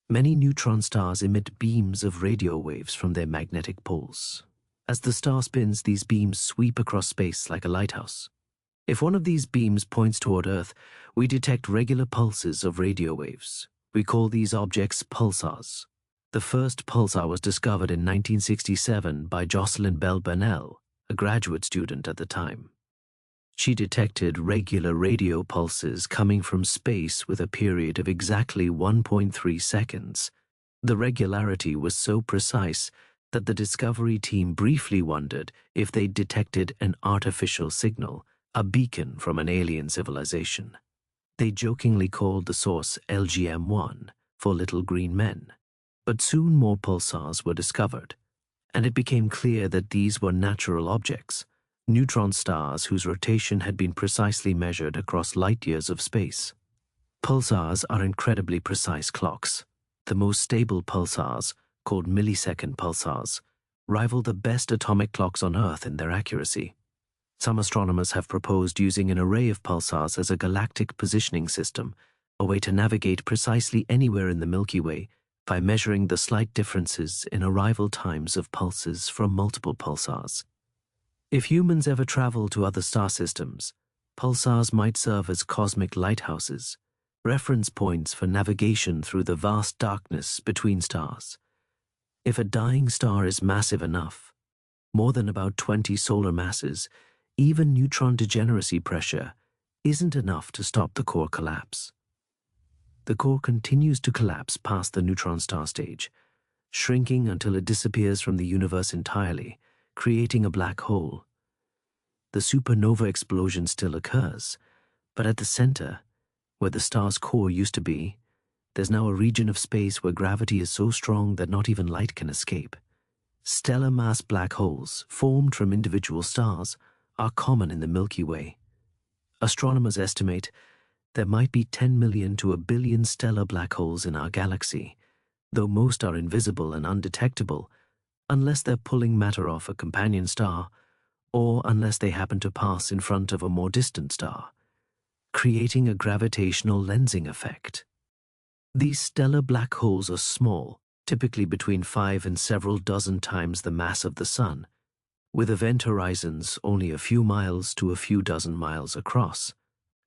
Many neutron stars emit beams of radio waves from their magnetic poles. As the star spins, these beams sweep across space like a lighthouse. If one of these beams points toward Earth, we detect regular pulses of radio waves. We call these objects pulsars. The first pulsar was discovered in 1967 by Jocelyn Bell Burnell, a graduate student at the time. She detected regular radio pulses coming from space with a period of exactly 1.3 seconds. The regularity was so precise that the discovery team briefly wondered if they'd detected an artificial signal, a beacon from an alien civilization. They jokingly called the source LGM-1 for Little Green Men. But soon more pulsars were discovered, and it became clear that these were natural objects, neutron stars whose rotation had been precisely measured across light years of space. Pulsars are incredibly precise clocks. The most stable pulsars, called millisecond pulsars, rival the best atomic clocks on Earth in their accuracy. Some astronomers have proposed using an array of pulsars as a galactic positioning system, a way to navigate precisely anywhere in the Milky Way by measuring the slight differences in arrival times of pulses from multiple pulsars. If humans ever travel to other star systems, pulsars might serve as cosmic lighthouses, reference points for navigation through the vast darkness between stars. If a dying star is massive enough, more than about 20 solar masses, even neutron degeneracy pressure isn't enough to stop the core collapse. The core continues to collapse past the neutron star stage, shrinking until it disappears from the universe entirely, creating a black hole. The supernova explosion still occurs, but at the center, where the star's core used to be, there's now a region of space where gravity is so strong that not even light can escape. Stellar mass black holes, formed from individual stars, are common in the Milky Way. Astronomers estimate there might be 10 million to 1 billion stellar black holes in our galaxy, though most are invisible and undetectable, unless they're pulling matter off a companion star, or unless they happen to pass in front of a more distant star, creating a gravitational lensing effect. These stellar black holes are small, typically between 5 and several dozen times the mass of the Sun, with event horizons only a few miles to a few dozen miles across.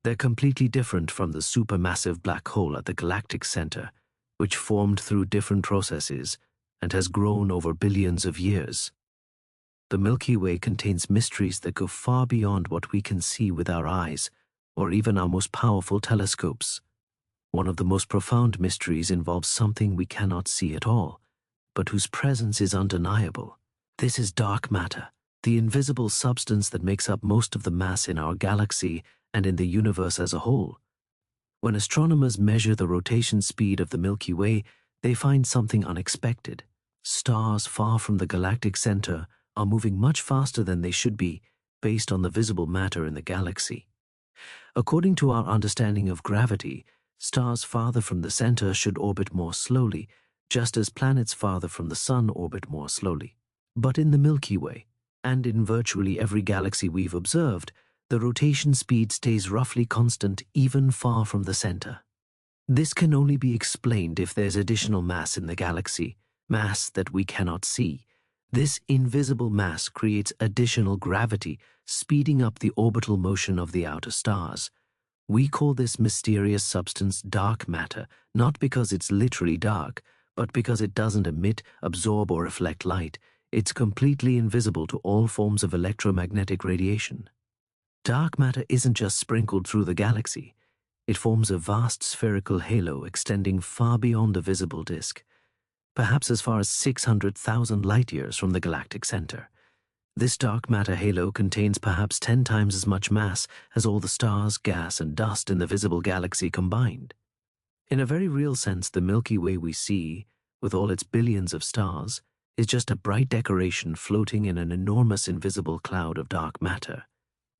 They're completely different from the supermassive black hole at the galactic center, which formed through different processes and has grown over billions of years. The Milky Way contains mysteries that go far beyond what we can see with our eyes, or even our most powerful telescopes. One of the most profound mysteries involves something we cannot see at all, but whose presence is undeniable. This is dark matter, the invisible substance that makes up most of the mass in our galaxy and in the universe as a whole. When astronomers measure the rotation speed of the Milky Way, they find something unexpected. Stars far from the galactic center are moving much faster than they should be based on the visible matter in the galaxy. According to our understanding of gravity, stars farther from the center should orbit more slowly, just as planets farther from the sun orbit more slowly. But in the Milky Way, and in virtually every galaxy we've observed, the rotation speed stays roughly constant even far from the center. This can only be explained if there's additional mass in the galaxy, mass that we cannot see. This invisible mass creates additional gravity, speeding up the orbital motion of the outer stars. We call this mysterious substance dark matter, not because it's literally dark, but because it doesn't emit, absorb, or reflect light. It's completely invisible to all forms of electromagnetic radiation. Dark matter isn't just sprinkled through the galaxy. It forms a vast spherical halo extending far beyond the visible disk, perhaps as far as 600,000 light-years from the galactic center. This dark matter halo contains perhaps 10 times as much mass as all the stars, gas, and dust in the visible galaxy combined. In a very real sense, the Milky Way we see, with all its billions of stars, is just a bright decoration floating in an enormous invisible cloud of dark matter.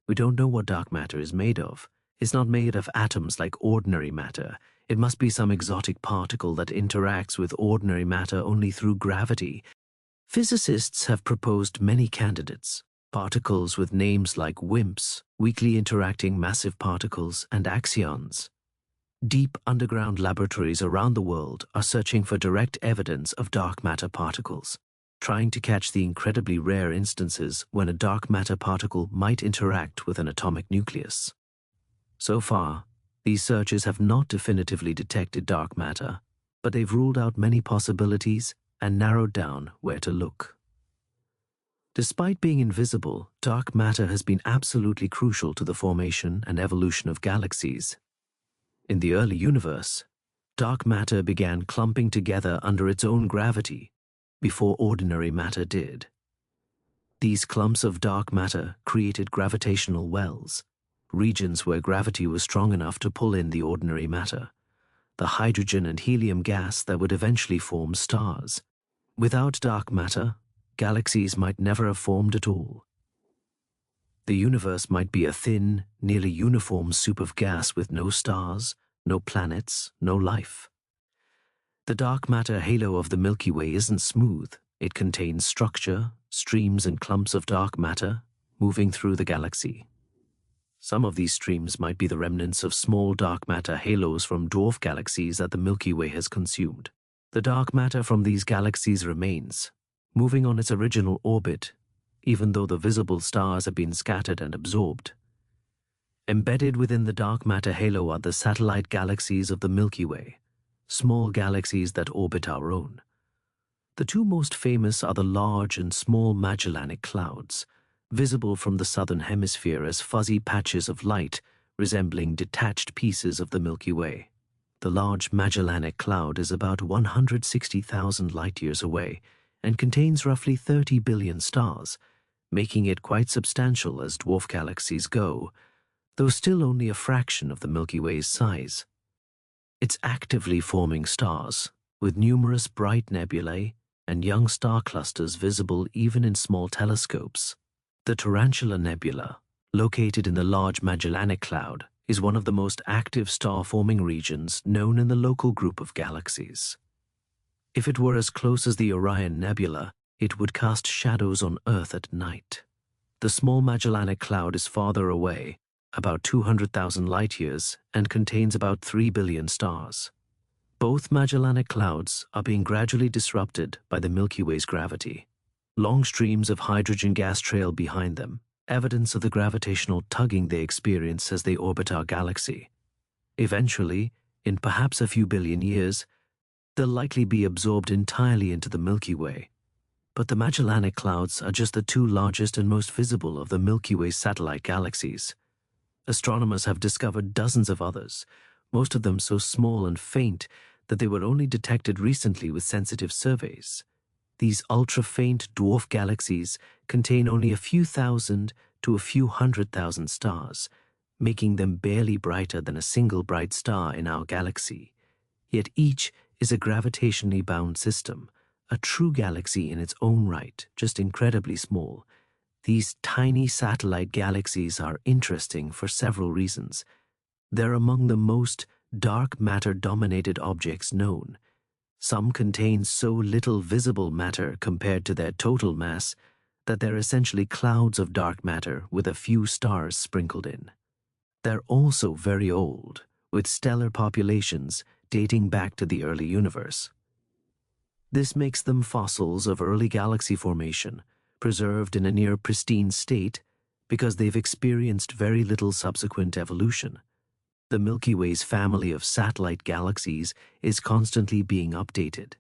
We don't know what dark matter is made of. It's not made of atoms like ordinary matter. It must be some exotic particle that interacts with ordinary matter only through gravity. Physicists have proposed many candidates, particles with names like WIMPs, weakly interacting massive particles, and axions. Deep underground laboratories around the world are searching for direct evidence of dark matter particles, trying to catch the incredibly rare instances when a dark matter particle might interact with an atomic nucleus. So far, these searches have not definitively detected dark matter, but they've ruled out many possibilities and narrowed down where to look. Despite being invisible, dark matter has been absolutely crucial to the formation and evolution of galaxies. In the early universe, dark matter began clumping together under its own gravity before ordinary matter did. These clumps of dark matter created gravitational wells, regions where gravity was strong enough to pull in the ordinary matter, the hydrogen and helium gas that would eventually form stars. Without dark matter, galaxies might never have formed at all. The universe might be a thin, nearly uniform soup of gas with no stars, no planets, no life. The dark matter halo of the Milky Way isn't smooth. It contains structure, streams and clumps of dark matter moving through the galaxy. Some of these streams might be the remnants of small dark matter halos from dwarf galaxies that the Milky Way has consumed. The dark matter from these galaxies remains, moving on its original orbit, even though the visible stars have been scattered and absorbed. Embedded within the dark matter halo are the satellite galaxies of the Milky Way, small galaxies that orbit our own. The two most famous are the Large and Small Magellanic Clouds, visible from the southern hemisphere as fuzzy patches of light resembling detached pieces of the Milky Way. The Large Magellanic Cloud is about 160,000 light-years away and contains roughly 30 billion stars, making it quite substantial as dwarf galaxies go, though still only a fraction of the Milky Way's size. It's actively forming stars, with numerous bright nebulae and young star clusters visible even in small telescopes. The Tarantula Nebula, located in the Large Magellanic Cloud, is one of the most active star-forming regions known in the local group of galaxies. If it were as close as the Orion Nebula, it would cast shadows on Earth at night. The Small Magellanic Cloud is farther away, about 200,000 light-years, and contains about 3 billion stars. Both Magellanic Clouds are being gradually disrupted by the Milky Way's gravity. Long streams of hydrogen gas trail behind them, evidence of the gravitational tugging they experience as they orbit our galaxy. Eventually, in perhaps a few billion years, they'll likely be absorbed entirely into the Milky Way. But the Magellanic Clouds are just the two largest and most visible of the Milky Way's satellite galaxies. Astronomers have discovered dozens of others, most of them so small and faint that they were only detected recently with sensitive surveys. These ultra-faint dwarf galaxies contain only a few thousand to a few 100,000 stars, making them barely brighter than a single bright star in our galaxy. Yet each is a gravitationally bound system, a true galaxy in its own right, just incredibly small. These tiny satellite galaxies are interesting for several reasons. They're among the most dark matter-dominated objects known. Some contain so little visible matter compared to their total mass that they're essentially clouds of dark matter with a few stars sprinkled in. They're also very old, with stellar populations dating back to the early universe. This makes them fossils of early galaxy formation, preserved in a near pristine state because they've experienced very little subsequent evolution. The Milky Way's family of satellite galaxies is constantly being updated.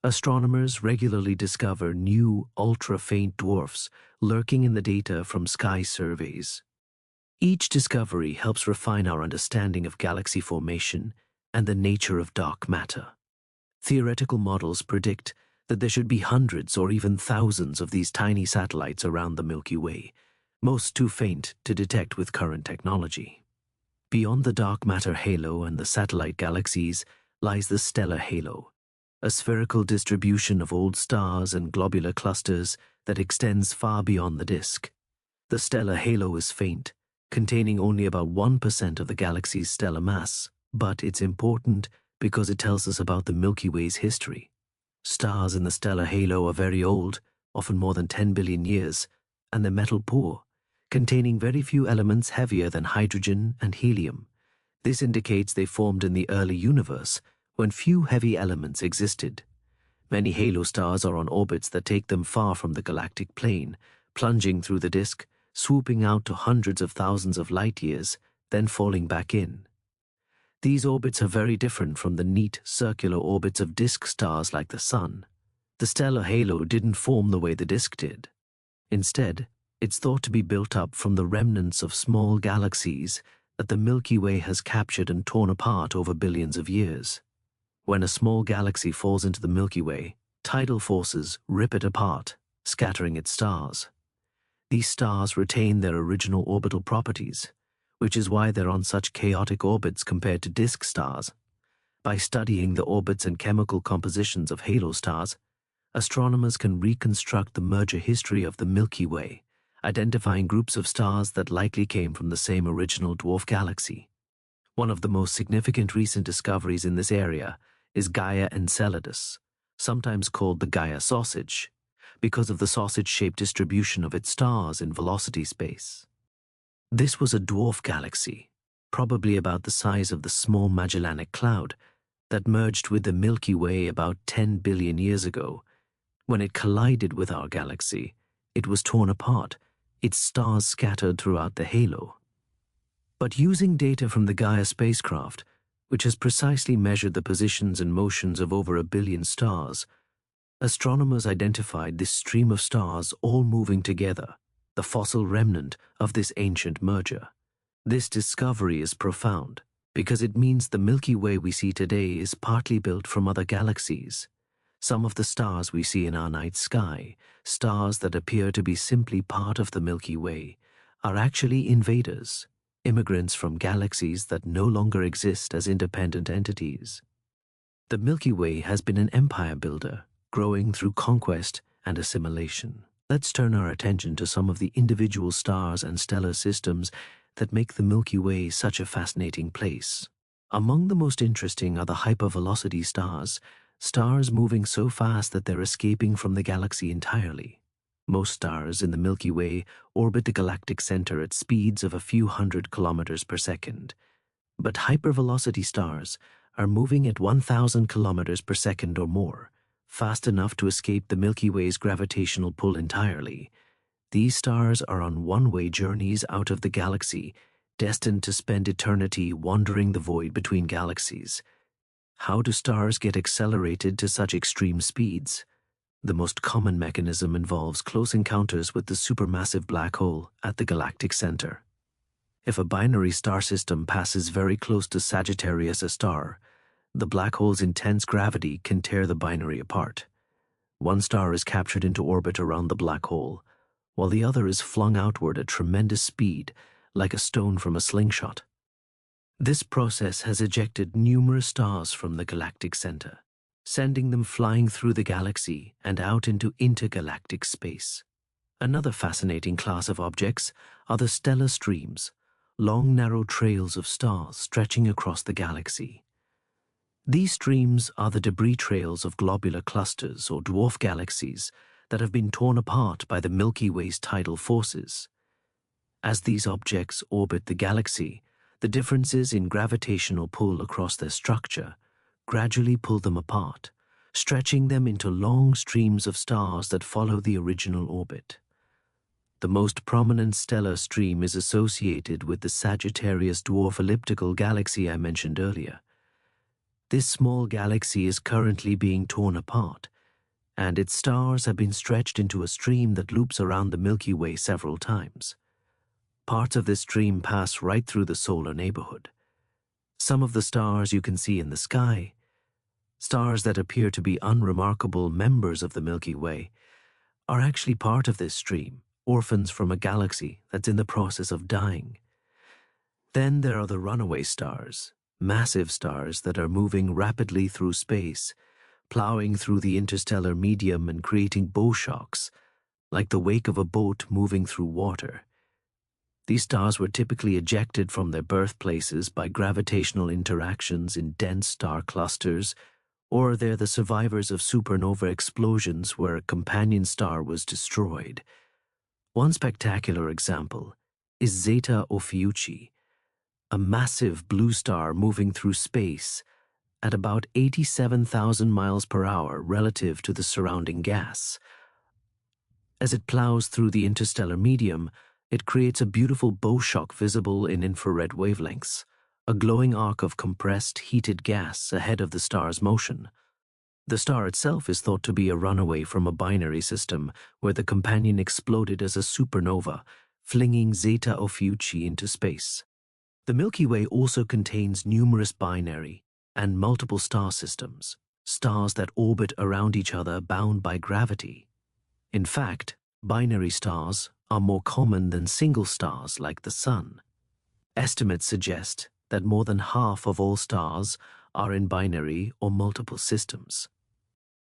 Astronomers regularly discover new ultra-faint dwarfs lurking in the data from sky surveys. Each discovery helps refine our understanding of galaxy formation and the nature of dark matter. Theoretical models predict that there should be hundreds or even thousands of these tiny satellites around the Milky Way, most too faint to detect with current technology. Beyond the dark matter halo and the satellite galaxies lies the stellar halo, a spherical distribution of old stars and globular clusters that extends far beyond the disk. The stellar halo is faint, containing only about 1% of the galaxy's stellar mass, but it's important because it tells us about the Milky Way's history. Stars in the stellar halo are very old, often more than 10 billion years, and they're metal poor, containing very few elements heavier than hydrogen and helium. This indicates they formed in the early universe, when few heavy elements existed. Many halo stars are on orbits that take them far from the galactic plane, plunging through the disk, swooping out to hundreds of thousands of light years, then falling back in. These orbits are very different from the neat, circular orbits of disk stars like the Sun. The stellar halo didn't form the way the disk did. Instead, it's thought to be built up from the remnants of small galaxies that the Milky Way has captured and torn apart over billions of years. When a small galaxy falls into the Milky Way, tidal forces rip it apart, scattering its stars. These stars retain their original orbital properties, which is why they're on such chaotic orbits compared to disk stars. By studying the orbits and chemical compositions of halo stars, astronomers can reconstruct the merger history of the Milky Way, identifying groups of stars that likely came from the same original dwarf galaxy. One of the most significant recent discoveries in this area is Gaia Enceladus, sometimes called the Gaia sausage, because of the sausage-shaped distribution of its stars in velocity space. This was a dwarf galaxy, probably about the size of the small Magellanic Cloud, that merged with the Milky Way about 10 billion years ago. When it collided with our galaxy, it was torn apart, its stars scattered throughout the halo. But using data from the Gaia spacecraft, which has precisely measured the positions and motions of over 1 billion stars, astronomers identified this stream of stars all moving together, the fossil remnant of this ancient merger. This discovery is profound because it means the Milky Way we see today is partly built from other galaxies. Some of the stars we see in our night sky, stars that appear to be simply part of the Milky Way, are actually invaders, immigrants from galaxies that no longer exist as independent entities. The Milky Way has been an empire builder, growing through conquest and assimilation. Let's turn our attention to some of the individual stars and stellar systems that make the Milky Way such a fascinating place. Among the most interesting are the hypervelocity stars, stars moving so fast that they're escaping from the galaxy entirely. Most stars in the Milky Way orbit the galactic center at speeds of a few hundred kilometers per second. But hypervelocity stars are moving at 1,000 kilometers per second or more, fast enough to escape the Milky Way's gravitational pull entirely. These stars are on one-way journeys out of the galaxy, destined to spend eternity wandering the void between galaxies. How do stars get accelerated to such extreme speeds? The most common mechanism involves close encounters with the supermassive black hole at the galactic center. If a binary star system passes very close to Sagittarius, a star, the black hole's intense gravity can tear the binary apart. One star is captured into orbit around the black hole, while the other is flung outward at tremendous speed, like a stone from a slingshot. This process has ejected numerous stars from the galactic center, sending them flying through the galaxy and out into intergalactic space. Another fascinating class of objects are the stellar streams, long narrow trails of stars stretching across the galaxy. These streams are the debris trails of globular clusters or dwarf galaxies that have been torn apart by the Milky Way's tidal forces. As these objects orbit the galaxy, the differences in gravitational pull across their structure gradually pull them apart, stretching them into long streams of stars that follow the original orbit. The most prominent stellar stream is associated with the Sagittarius dwarf elliptical galaxy I mentioned earlier. This small galaxy is currently being torn apart, and its stars have been stretched into a stream that loops around the Milky Way several times. Parts of this stream pass right through the solar neighborhood. Some of the stars you can see in the sky, stars that appear to be unremarkable members of the Milky Way, are actually part of this stream, orphans from a galaxy that's in the process of dying. Then there are the runaway stars, massive stars that are moving rapidly through space, plowing through the interstellar medium and creating bow shocks, like the wake of a boat moving through water. These stars were typically ejected from their birthplaces by gravitational interactions in dense star clusters, or they're the survivors of supernova explosions where a companion star was destroyed. One spectacular example is Zeta Ophiuchi, a massive blue star moving through space at about 87,000 miles per hour relative to the surrounding gas. As it plows through the interstellar medium, it creates a beautiful bow shock visible in infrared wavelengths, a glowing arc of compressed, heated gas ahead of the star's motion. The star itself is thought to be a runaway from a binary system where the companion exploded as a supernova, flinging Zeta Ophiuchi into space. The Milky Way also contains numerous binary and multiple star systems, stars that orbit around each other bound by gravity. In fact, binary stars are more common than single stars like the Sun. Estimates suggest that more than half of all stars are in binary or multiple systems.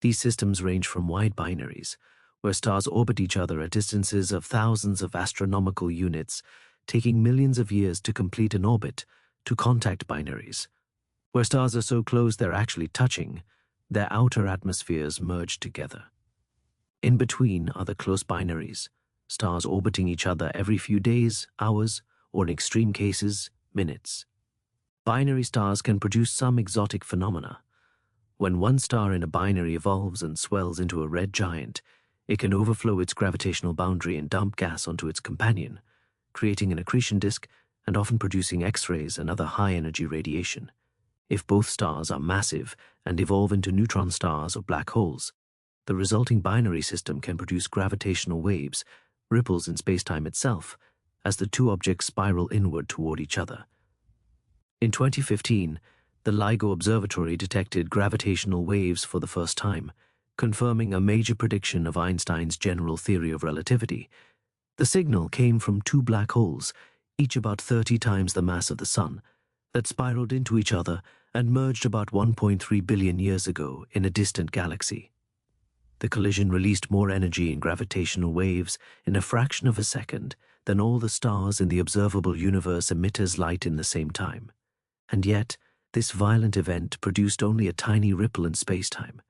These systems range from wide binaries, where stars orbit each other at distances of thousands of astronomical units, taking millions of years to complete an orbit, to contact binaries, where stars are so close they're actually touching, their outer atmospheres merge together. In between are the close binaries, stars orbiting each other every few days, hours, or in extreme cases, minutes. Binary stars can produce some exotic phenomena. When one star in a binary evolves and swells into a red giant, it can overflow its gravitational boundary and dump gas onto its companion, creating an accretion disk and often producing X-rays and other high-energy radiation. If both stars are massive and evolve into neutron stars or black holes, the resulting binary system can produce gravitational waves, ripples in spacetime itself, as the two objects spiral inward toward each other. In 2015, the LIGO Observatory detected gravitational waves for the first time, confirming a major prediction of Einstein's general theory of relativity. The signal came from two black holes, each about 30 times the mass of the Sun, that spiraled into each other and merged about 1.3 billion years ago in a distant galaxy. The collision released more energy in gravitational waves in a fraction of a second than all the stars in the observable universe emit as light in the same time. And yet, this violent event produced only a tiny ripple in spacetime,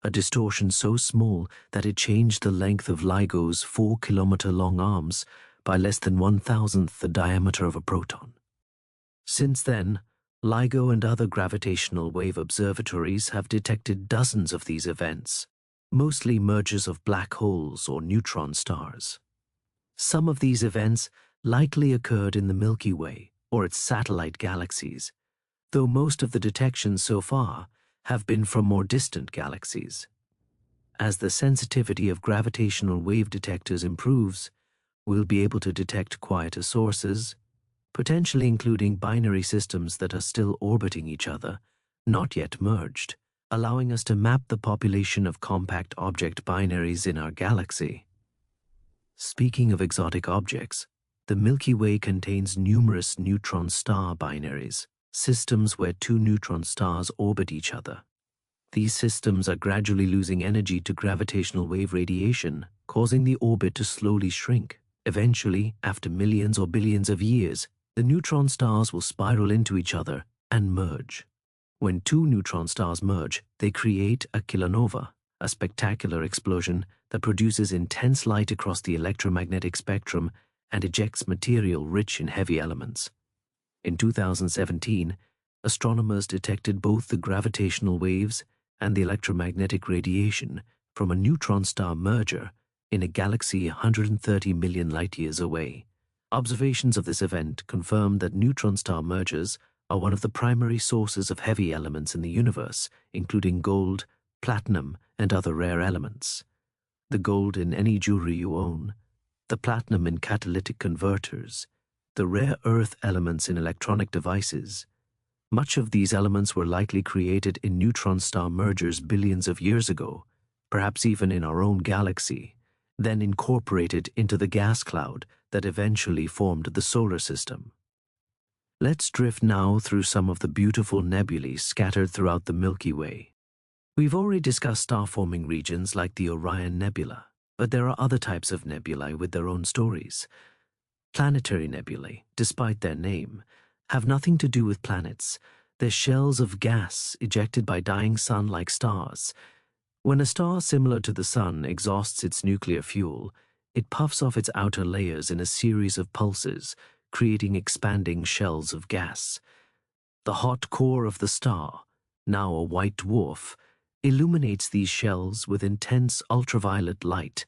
a distortion so small that it changed the length of LIGO's 4-kilometer-long arms by less than 1,000th the diameter of a proton. Since then, LIGO and other gravitational wave observatories have detected dozens of these events, mostly mergers of black holes or neutron stars. Some of these events likely occurred in the Milky Way or its satellite galaxies, though most of the detections so far have been from more distant galaxies. As the sensitivity of gravitational wave detectors improves, we'll be able to detect quieter sources, potentially including binary systems that are still orbiting each other, not yet merged, allowing us to map the population of compact object binaries in our galaxy. Speaking of exotic objects, the Milky Way contains numerous neutron star binaries, systems where two neutron stars orbit each other. These systems are gradually losing energy to gravitational wave radiation, causing the orbit to slowly shrink. Eventually, after millions or billions of years, the neutron stars will spiral into each other and merge. When two neutron stars merge, they create a kilonova, a spectacular explosion that produces intense light across the electromagnetic spectrum and ejects material rich in heavy elements. In 2017, astronomers detected both the gravitational waves and the electromagnetic radiation from a neutron star merger in a galaxy 130 million light-years away. Observations of this event confirm that neutron star mergers are one of the primary sources of heavy elements in the universe, including gold, platinum, and other rare elements. The gold in any jewelry you own, the platinum in catalytic converters, the rare earth elements in electronic devices. Much of these elements were likely created in neutron star mergers billions of years ago, perhaps even in our own galaxy, then incorporated into the gas cloud that eventually formed the solar system. Let's drift now through some of the beautiful nebulae scattered throughout the Milky Way. We've already discussed star-forming regions like the Orion Nebula, but there are other types of nebulae with their own stories. Planetary nebulae, despite their name, have nothing to do with planets. They're shells of gas ejected by dying sun-like stars. When a star similar to the Sun exhausts its nuclear fuel, it puffs off its outer layers in a series of pulses, creating expanding shells of gas. The hot core of the star, now a white dwarf, illuminates these shells with intense ultraviolet light,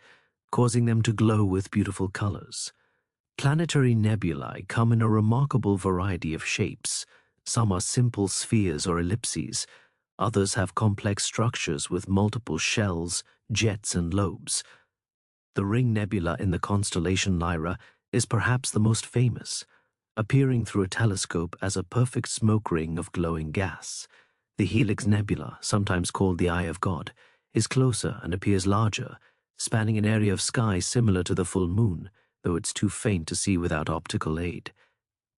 causing them to glow with beautiful colors. Planetary nebulae come in a remarkable variety of shapes. Some are simple spheres or ellipses. Others have complex structures with multiple shells, jets, and lobes. The Ring Nebula in the constellation Lyra is perhaps the most famous, appearing through a telescope as a perfect smoke ring of glowing gas. The Helix Nebula, sometimes called the Eye of God, is closer and appears larger, spanning an area of sky similar to the full moon, though it's too faint to see without optical aid.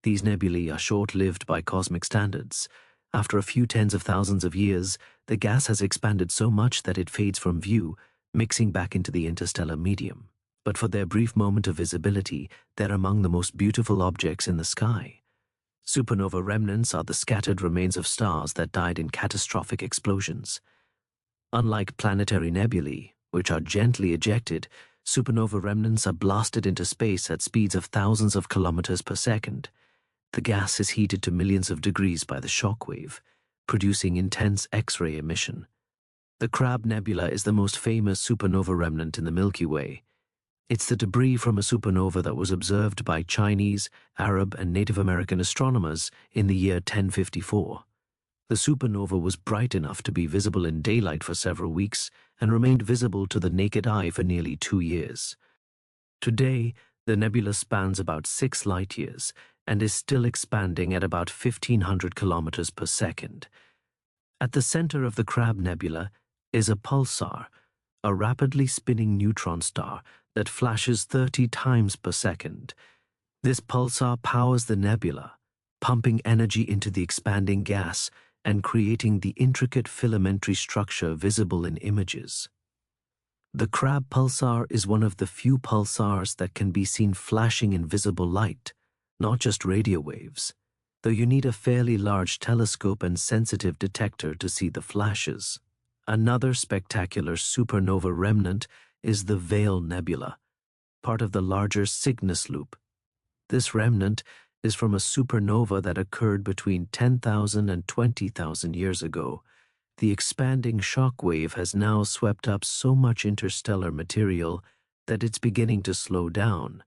These nebulae are short-lived by cosmic standards. After a few tens of thousands of years, the gas has expanded so much that it fades from view, mixing back into the interstellar medium. But for their brief moment of visibility, they're among the most beautiful objects in the sky. Supernova remnants are the scattered remains of stars that died in catastrophic explosions. Unlike planetary nebulae, which are gently ejected, supernova remnants are blasted into space at speeds of thousands of kilometers per second. The gas is heated to millions of degrees by the shock wave, producing intense X-ray emission. The Crab Nebula is the most famous supernova remnant in the Milky Way. It's the debris from a supernova that was observed by Chinese, Arab, and Native American astronomers in the year 1054. The supernova was bright enough to be visible in daylight for several weeks and remained visible to the naked eye for nearly 2 years. Today, the nebula spans about 6 light-years and is still expanding at about 1,500 kilometers per second. At the center of the Crab Nebula is a pulsar, a rapidly spinning neutron star that flashes 30 times per second. This pulsar powers the nebula, pumping energy into the expanding gas and creating the intricate filamentary structure visible in images. The Crab pulsar is one of the few pulsars that can be seen flashing in visible light, not just radio waves, though you need a fairly large telescope and sensitive detector to see the flashes. Another spectacular supernova remnant is the Veil Nebula, part of the larger Cygnus Loop. This remnant is from a supernova that occurred between 10,000 and 20,000 years ago. The expanding shock wave has now swept up so much interstellar material that it's beginning to slow down.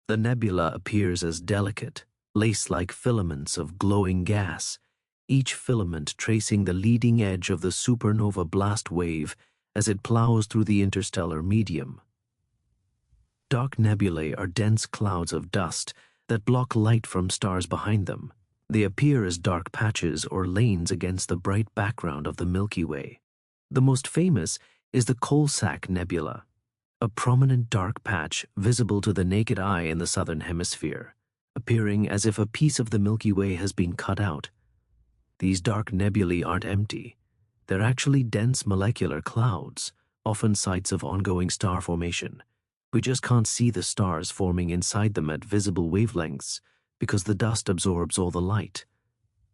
The nebula appears as delicate, lace-like filaments of glowing gas, each filament tracing the leading edge of the supernova blast wave as it plows through the interstellar medium. Dark nebulae are dense clouds of dust that block light from stars behind them. They appear as dark patches or lanes against the bright background of the Milky Way. The most famous is the Coalsack Nebula, a prominent dark patch visible to the naked eye in the southern hemisphere, appearing as if a piece of the Milky Way has been cut out. These dark nebulae aren't empty. They're actually dense molecular clouds, often sites of ongoing star formation. We just can't see the stars forming inside them at visible wavelengths because the dust absorbs all the light.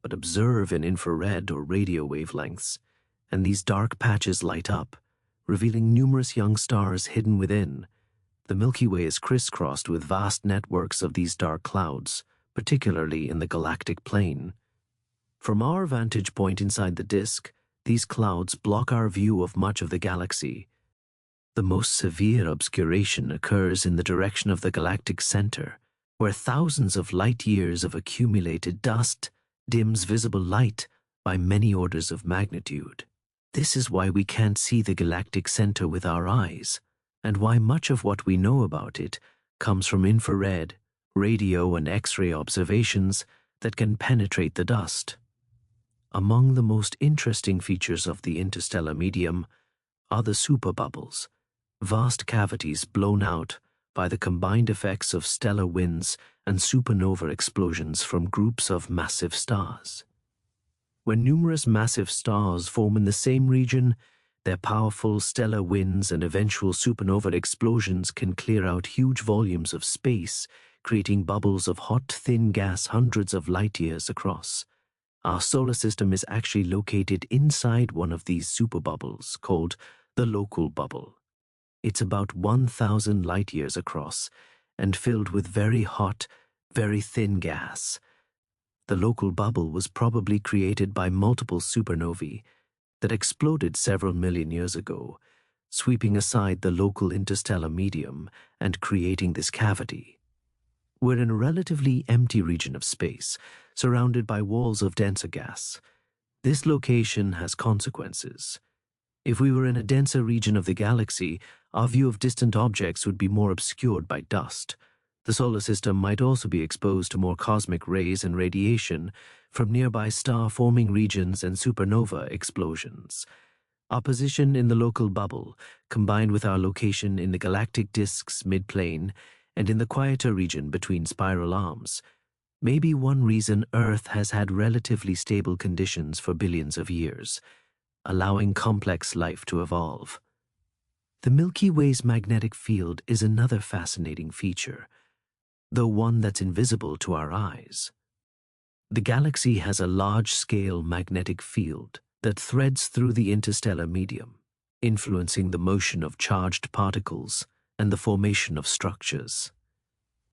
But observe in infrared or radio wavelengths, and these dark patches light up, revealing numerous young stars hidden within. The Milky Way is crisscrossed with vast networks of these dark clouds, particularly in the galactic plane. From our vantage point inside the disk, these clouds block our view of much of the galaxy. The most severe obscuration occurs in the direction of the galactic center, where thousands of light years of accumulated dust dims visible light by many orders of magnitude. This is why we can't see the galactic center with our eyes, and why much of what we know about it comes from infrared, radio, and X-ray observations that can penetrate the dust. Among the most interesting features of the interstellar medium are the superbubbles, vast cavities blown out by the combined effects of stellar winds and supernova explosions from groups of massive stars. When numerous massive stars form in the same region, their powerful stellar winds and eventual supernova explosions can clear out huge volumes of space, creating bubbles of hot, thin gas hundreds of light years across. Our solar system is actually located inside one of these superbubbles, called the local bubble. It's about 1,000 light years across and filled with very hot, very thin gas. The local bubble was probably created by multiple supernovae that exploded several million years ago, sweeping aside the local interstellar medium and creating this cavity. We're in a relatively empty region of space, surrounded by walls of denser gas. This location has consequences. If we were in a denser region of the galaxy, our view of distant objects would be more obscured by dust. The solar system might also be exposed to more cosmic rays and radiation from nearby star-forming regions and supernova explosions. Our position in the local bubble, combined with our location in the galactic disk's midplane and in the quieter region between spiral arms, may be one reason Earth has had relatively stable conditions for billions of years, allowing complex life to evolve. The Milky Way's magnetic field is another fascinating feature, though one that's invisible to our eyes. The galaxy has a large-scale magnetic field that threads through the interstellar medium, influencing the motion of charged particles and the formation of structures.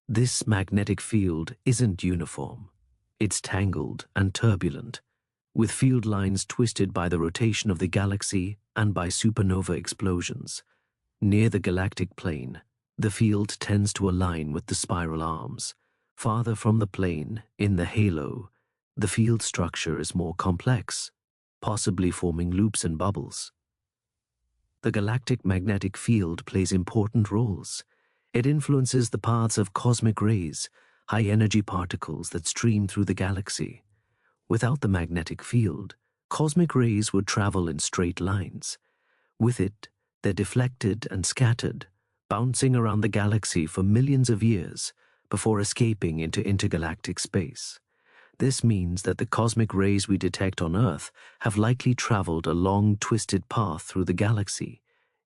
This magnetic field isn't uniform. It's tangled and turbulent, with field lines twisted by the rotation of the galaxy and by supernova explosions. Near the galactic plane, the field tends to align with the spiral arms. Farther from the plane, in the halo, the field structure is more complex, possibly forming loops and bubbles. The galactic magnetic field plays important roles. It influences the paths of cosmic rays, high-energy particles that stream through the galaxy. Without the magnetic field, cosmic rays would travel in straight lines. With it, they're deflected and scattered, bouncing around the galaxy for millions of years before escaping into intergalactic space. This means that the cosmic rays we detect on Earth have likely traveled a long, twisted path through the galaxy,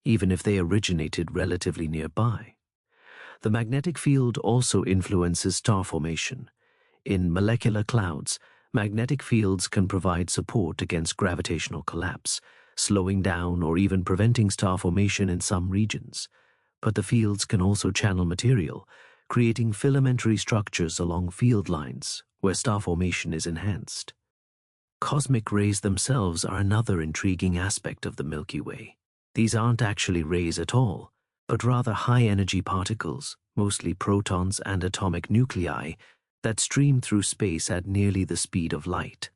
even if they originated relatively nearby. The magnetic field also influences star formation. In molecular clouds, magnetic fields can provide support against gravitational collapse, slowing down or even preventing star formation in some regions. But the fields can also channel material, creating filamentary structures along field lines where star formation is enhanced. Cosmic rays themselves are another intriguing aspect of the Milky Way. These aren't actually rays at all, but rather high-energy particles, mostly protons and atomic nuclei, that stream through space at nearly the speed of light.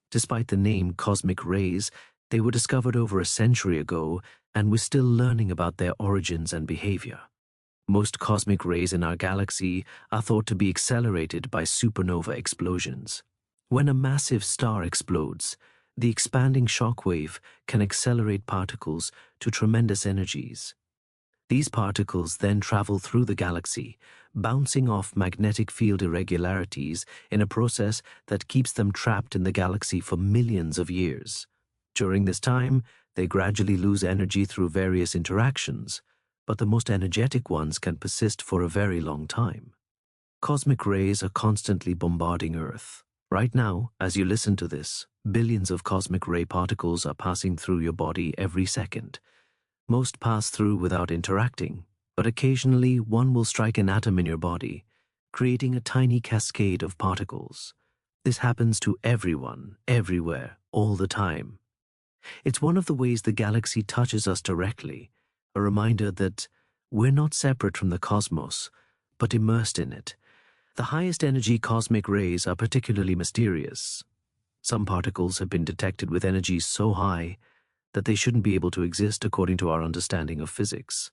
Despite the name cosmic rays, they were discovered over a century ago, and we're still learning about their origins and behavior. Most cosmic rays in our galaxy are thought to be accelerated by supernova explosions. When a massive star explodes, the expanding shock wave can accelerate particles to tremendous energies. These particles then travel through the galaxy, bouncing off magnetic field irregularities in a process that keeps them trapped in the galaxy for millions of years. During this time, they gradually lose energy through various interactions, but the most energetic ones can persist for a very long time. Cosmic rays are constantly bombarding Earth. Right now, as you listen to this, billions of cosmic ray particles are passing through your body every second. Most pass through without interacting, but occasionally one will strike an atom in your body, creating a tiny cascade of particles. This happens to everyone, everywhere, all the time. It's one of the ways the galaxy touches us directly, a reminder that we're not separate from the cosmos, but immersed in it. The highest energy cosmic rays are particularly mysterious. Some particles have been detected with energies so high that they shouldn't be able to exist according to our understanding of physics.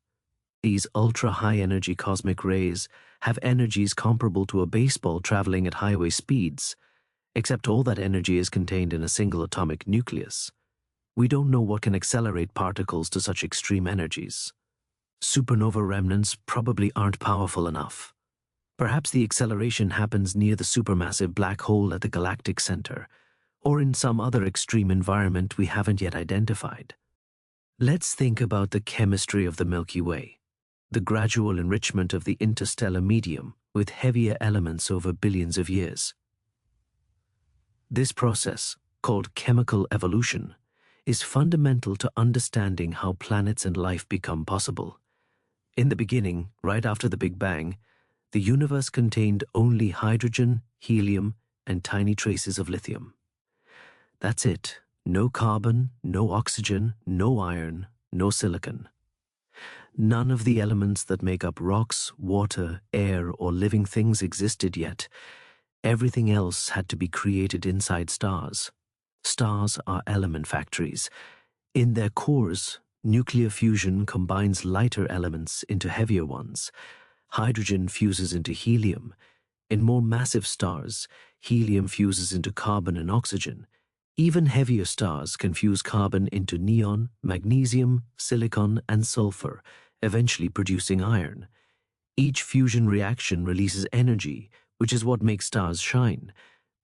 These ultra-high energy cosmic rays have energies comparable to a baseball traveling at highway speeds, except all that energy is contained in a single atomic nucleus. We don't know what can accelerate particles to such extreme energies. Supernova remnants probably aren't powerful enough. Perhaps the acceleration happens near the supermassive black hole at the galactic center, or in some other extreme environment we haven't yet identified. Let's think about the chemistry of the Milky Way, the gradual enrichment of the interstellar medium with heavier elements over billions of years. This process, called chemical evolution, is fundamental to understanding how planets and life become possible. In the beginning, right after the Big Bang, the universe contained only hydrogen, helium, and tiny traces of lithium. That's it. No carbon, no oxygen, no iron, no silicon. None of the elements that make up rocks, water, air, or living things existed yet. Everything else had to be created inside stars. Stars are element factories. In their cores, nuclear fusion combines lighter elements into heavier ones. Hydrogen fuses into helium. In more massive stars, helium fuses into carbon and oxygen. Even heavier stars can fuse carbon into neon, magnesium, silicon, and sulfur, eventually producing iron. Each fusion reaction releases energy, which is what makes stars shine.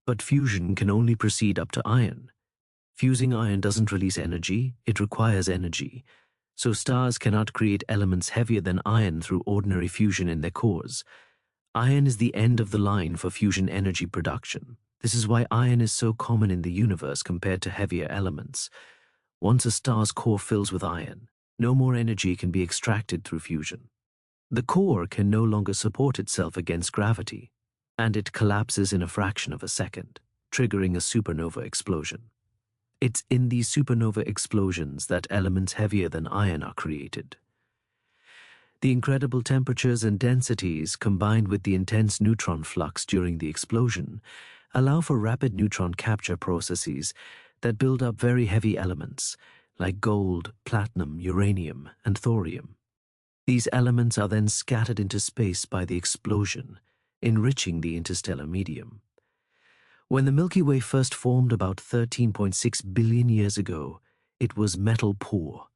But fusion can only proceed up to iron. Fusing iron doesn't release energy, it requires energy. So stars cannot create elements heavier than iron through ordinary fusion in their cores. Iron is the end of the line for fusion energy production. This is why iron is so common in the universe compared to heavier elements. Once a star's core fills with iron, no more energy can be extracted through fusion. The core can no longer support itself against gravity, and it collapses in a fraction of a second, triggering a supernova explosion. It's in these supernova explosions that elements heavier than iron are created. The incredible temperatures and densities combined with the intense neutron flux during the explosion allow for rapid neutron capture processes that build up very heavy elements like gold, platinum, uranium, and thorium. These elements are then scattered into space by the explosion, enriching the interstellar medium. When the Milky Way first formed about 13.6 billion years ago, it was metal poor.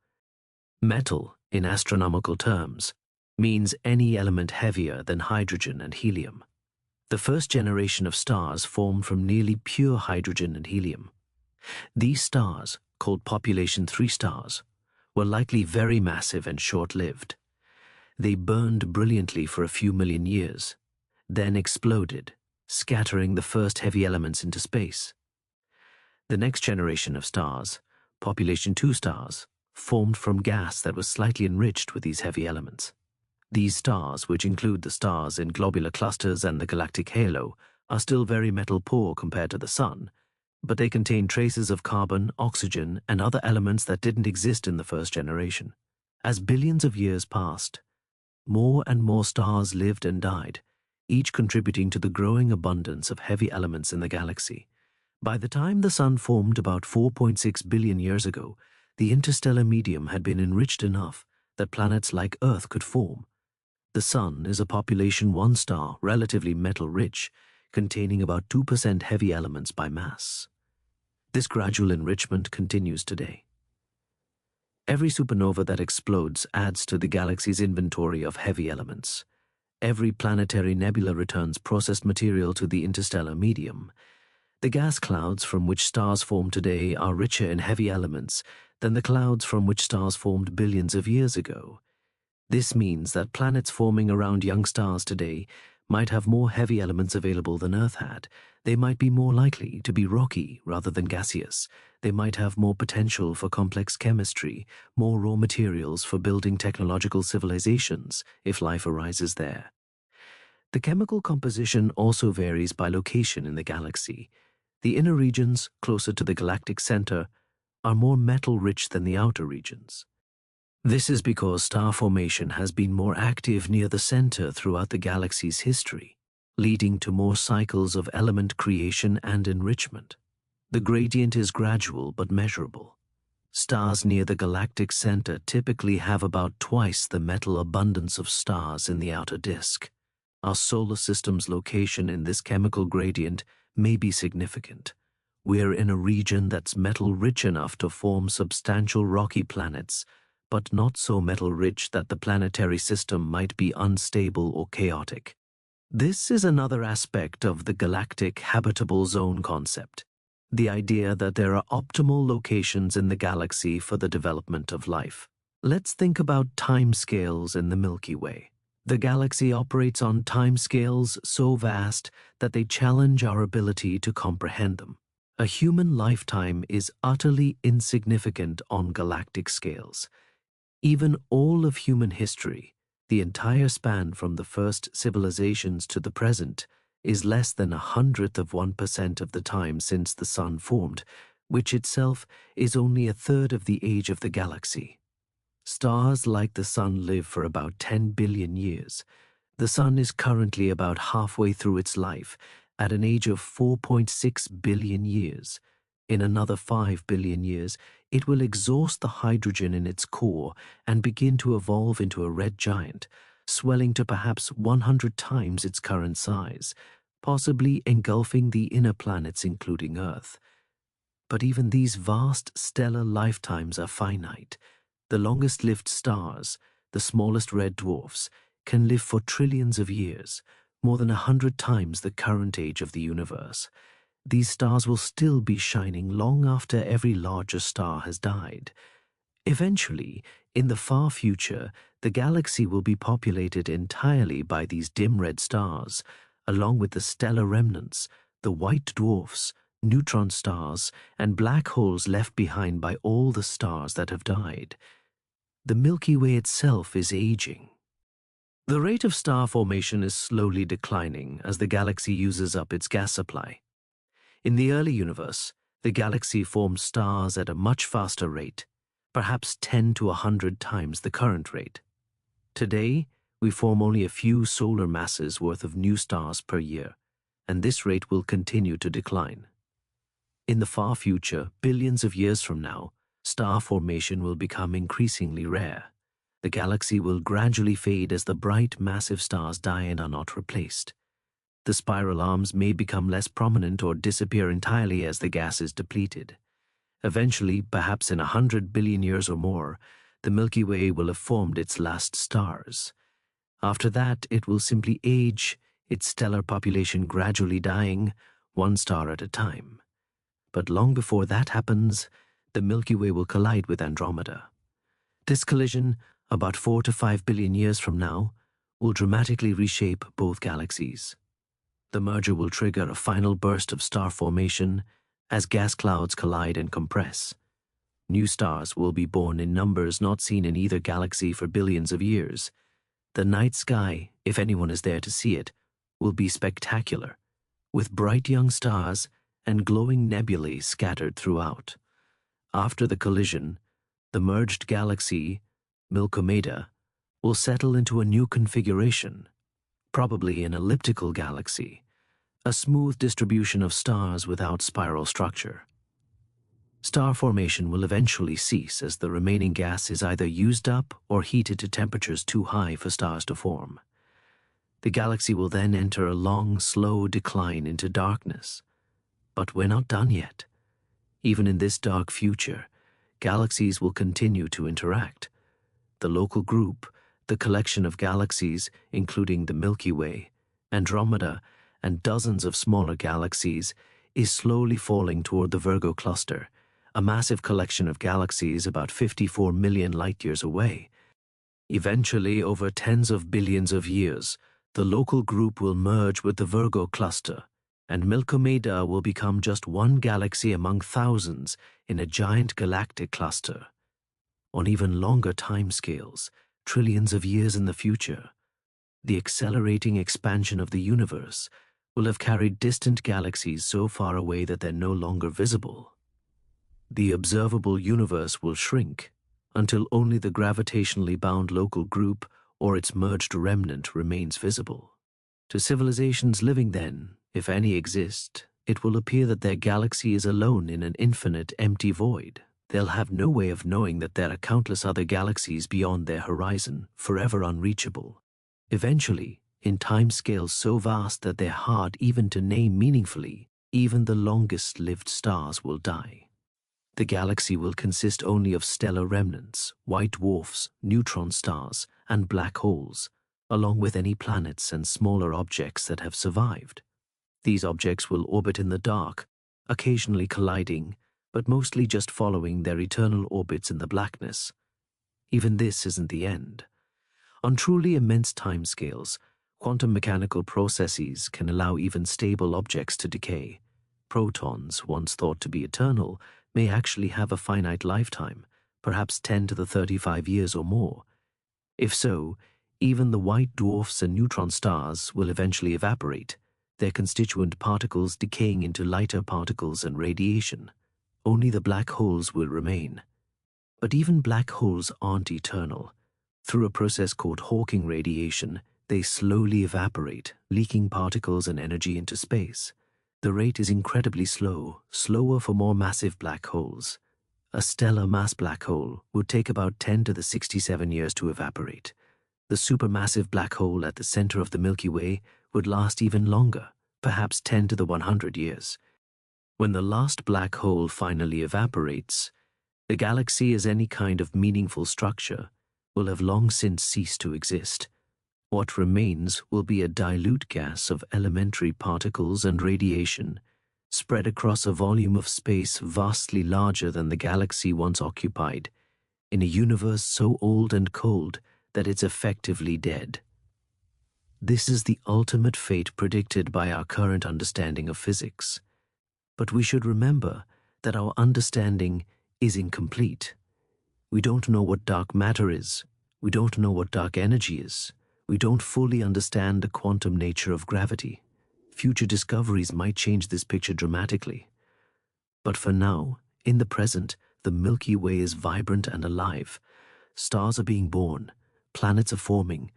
Metal, in astronomical terms, means any element heavier than hydrogen and helium. The first generation of stars formed from nearly pure hydrogen and helium. These stars, called population 3 stars, were likely very massive and short-lived. They burned brilliantly for a few million years, then exploded, scattering the first heavy elements into space. The next generation of stars, population 2 stars, formed from gas that was slightly enriched with these heavy elements. These stars, which include the stars in globular clusters and the galactic halo, are still very metal poor compared to the Sun, but they contain traces of carbon, oxygen, and other elements that didn't exist in the first generation. As billions of years passed, more and more stars lived and died, each contributing to the growing abundance of heavy elements in the galaxy. By the time the Sun formed about 4.6 billion years ago, the interstellar medium had been enriched enough that planets like Earth could form. The Sun is a population 1 star, relatively metal-rich, containing about 2% heavy elements by mass. This gradual enrichment continues today. Every supernova that explodes adds to the galaxy's inventory of heavy elements. Every planetary nebula returns processed material to the interstellar medium. The gas clouds from which stars form today are richer in heavy elements than the clouds from which stars formed billions of years ago. This means that planets forming around young stars today might have more heavy elements available than Earth had. They might be more likely to be rocky rather than gaseous. They might have more potential for complex chemistry, more raw materials for building technological civilizations if life arises there. The chemical composition also varies by location in the galaxy. The inner regions, closer to the galactic center, are more metal-rich than the outer regions. This is because star formation has been more active near the center throughout the galaxy's history, leading to more cycles of element creation and enrichment. The gradient is gradual but measurable. Stars near the galactic center typically have about twice the metal abundance of stars in the outer disk. Our solar system's location in this chemical gradient may be significant. We're in a region that's metal-rich enough to form substantial rocky planets, but not so metal-rich that the planetary system might be unstable or chaotic. This is another aspect of the galactic habitable zone concept, the idea that there are optimal locations in the galaxy for the development of life. Let's think about timescales in the Milky Way. The galaxy operates on timescales so vast that they challenge our ability to comprehend them. A human lifetime is utterly insignificant on galactic scales. Even all of human history, the entire span from the first civilizations to the present, is less than 1/100% of the time since the Sun formed, which itself is only 1/3 of the age of the galaxy. Stars like the Sun live for about 10 billion years. The Sun is currently about halfway through its life, at an age of 4.6 billion years. In another 5 billion years, it will exhaust the hydrogen in its core and begin to evolve into a red giant, swelling to perhaps 100 times its current size, possibly engulfing the inner planets including Earth. But even these vast stellar lifetimes are finite. The longest-lived stars, the smallest red dwarfs, can live for trillions of years, more than 100 times the current age of the universe. These stars will still be shining long after every larger star has died. Eventually, in the far future, the galaxy will be populated entirely by these dim red stars, along with the stellar remnants, the white dwarfs, neutron stars, and black holes left behind by all the stars that have died. The Milky Way itself is aging. The rate of star formation is slowly declining as the galaxy uses up its gas supply. In the early universe, the galaxy formed stars at a much faster rate, perhaps 10 to 100 times the current rate. Today, we form only a few solar masses worth of new stars per year, and this rate will continue to decline. In the far future, billions of years from now, star formation will become increasingly rare. The galaxy will gradually fade as the bright, massive stars die and are not replaced. The spiral arms may become less prominent or disappear entirely as the gas is depleted. Eventually, perhaps in 100 billion years or more, the Milky Way will have formed its last stars. After that, it will simply age, its stellar population gradually dying, one star at a time. But long before that happens, the Milky Way will collide with Andromeda. This collision, about 4 to 5 billion years from now, will dramatically reshape both galaxies. The merger will trigger a final burst of star formation as gas clouds collide and compress. New stars will be born in numbers not seen in either galaxy for billions of years. The night sky, if anyone is there to see it, will be spectacular, with bright young stars and glowing nebulae scattered throughout. After the collision, the merged galaxy, Milkomeda, will settle into a new configuration, probably an elliptical galaxy, a smooth distribution of stars without spiral structure. Star formation will eventually cease as the remaining gas is either used up or heated to temperatures too high for stars to form. The galaxy will then enter a long, slow decline into darkness. But we're not done yet. Even in this dark future, galaxies will continue to interact. The local group, the collection of galaxies, including the Milky Way, Andromeda, and dozens of smaller galaxies, is slowly falling toward the Virgo cluster, a massive collection of galaxies about 54 million light-years away. Eventually, over tens of billions of years, the local group will merge with the Virgo cluster, and Milkomeda will become just one galaxy among thousands in a giant galactic cluster. On even longer timescales, trillions of years in the future, the accelerating expansion of the universe will have carried distant galaxies so far away that they're no longer visible. The observable universe will shrink until only the gravitationally bound local group or its merged remnant remains visible. To civilizations living then, if any exist, it will appear that their galaxy is alone in an infinite empty void. They'll have no way of knowing that there are countless other galaxies beyond their horizon, forever unreachable. Eventually, in timescales so vast that they're hard even to name meaningfully, even the longest-lived stars will die. The galaxy will consist only of stellar remnants, white dwarfs, neutron stars, and black holes, along with any planets and smaller objects that have survived. These objects will orbit in the dark, occasionally colliding, but mostly just following their eternal orbits in the blackness. Even this isn't the end. On truly immense timescales, quantum mechanical processes can allow even stable objects to decay. Protons, once thought to be eternal, may actually have a finite lifetime, perhaps 10 to the 35 years or more. If so, even the white dwarfs and neutron stars will eventually evaporate, their constituent particles decaying into lighter particles and radiation. Only the black holes will remain. But even black holes aren't eternal. Through a process called Hawking radiation, they slowly evaporate, leaking particles and energy into space. The rate is incredibly slow, slower for more massive black holes. A stellar mass black hole would take about 10 to the 67 years to evaporate. The supermassive black hole at the center of the Milky Way would last even longer, perhaps 10 to the 100 years. When the last black hole finally evaporates, the galaxy as any kind of meaningful structure will have long since ceased to exist. What remains will be a dilute gas of elementary particles and radiation, spread across a volume of space vastly larger than the galaxy once occupied, in a universe so old and cold that it's effectively dead. This is the ultimate fate predicted by our current understanding of physics. But we should remember that our understanding is incomplete. We don't know what dark matter is. We don't know what dark energy is. We don't fully understand the quantum nature of gravity. Future discoveries might change this picture dramatically. But for now, in the present, the Milky Way is vibrant and alive. Stars are being born. Planets are forming.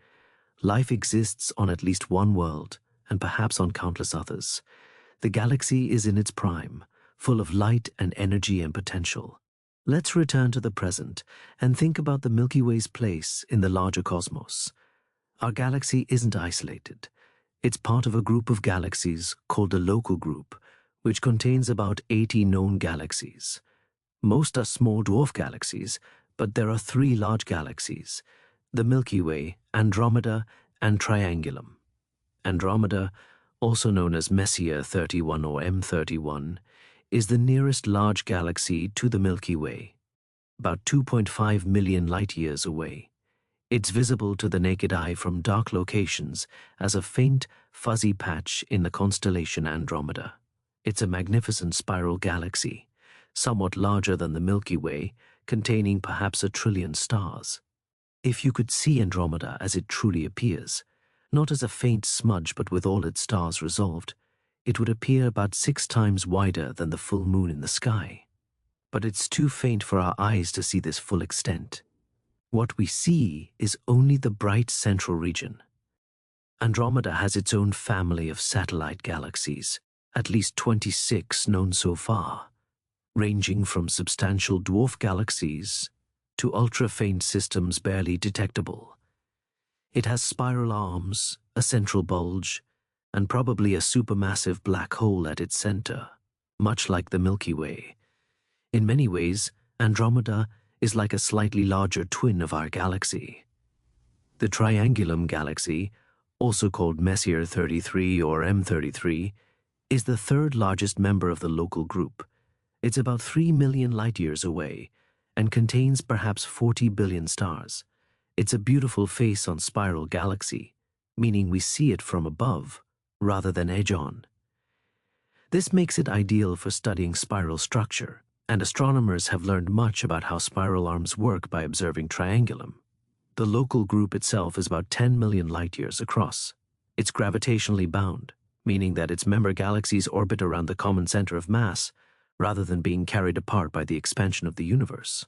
Life exists on at least one world, and perhaps on countless others. The galaxy is in its prime, full of light and energy and potential. Let's return to the present and think about the Milky Way's place in the larger cosmos. Our galaxy isn't isolated. It's part of a group of galaxies called the local group, which contains about 80 known galaxies. Most are small dwarf galaxies, but there are 3 large galaxies: the Milky Way, Andromeda, and Triangulum. Andromeda, also known as Messier 31 or M31, is the nearest large galaxy to the Milky Way, about 2.5 million light-years away. It's visible to the naked eye from dark locations as a faint, fuzzy patch in the constellation Andromeda. It's a magnificent spiral galaxy, somewhat larger than the Milky Way, containing perhaps 1 trillion stars. If you could see Andromeda as it truly appears, not as a faint smudge but with all its stars resolved, it would appear about 6 times wider than the full moon in the sky. But it's too faint for our eyes to see this full extent. What we see is only the bright central region. Andromeda has its own family of satellite galaxies, at least 26 known so far, ranging from substantial dwarf galaxies to ultra-faint systems barely detectable. It has spiral arms, a central bulge, and probably a supermassive black hole at its center, much like the Milky Way. In many ways, Andromeda is like a slightly larger twin of our galaxy. The Triangulum Galaxy, also called Messier 33 or M33, is the third largest member of the local group. It's about 3 million light-years away and contains perhaps 40 billion stars. It's a beautiful face-on spiral galaxy, meaning we see it from above rather than edge-on. This makes it ideal for studying spiral structure, and astronomers have learned much about how spiral arms work by observing Triangulum. The local group itself is about 10 million light-years across. It's gravitationally bound, meaning that its member galaxies orbit around the common center of mass rather than being carried apart by the expansion of the universe.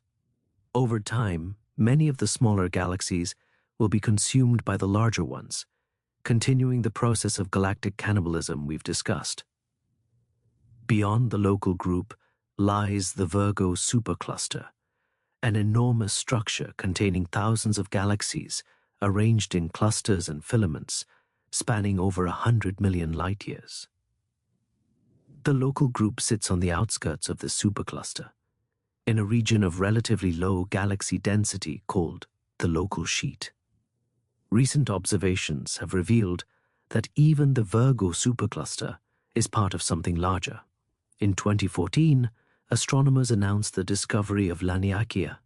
Over time, many of the smaller galaxies will be consumed by the larger ones, continuing the process of galactic cannibalism we've discussed. Beyond the local group lies the Virgo supercluster, an enormous structure containing thousands of galaxies arranged in clusters and filaments spanning over 100 million light-years. The local group sits on the outskirts of the supercluster, in a region of relatively low galaxy density called the local sheet. Recent observations have revealed that even the Virgo supercluster is part of something larger. In 2014, astronomers announced the discovery of Laniakea,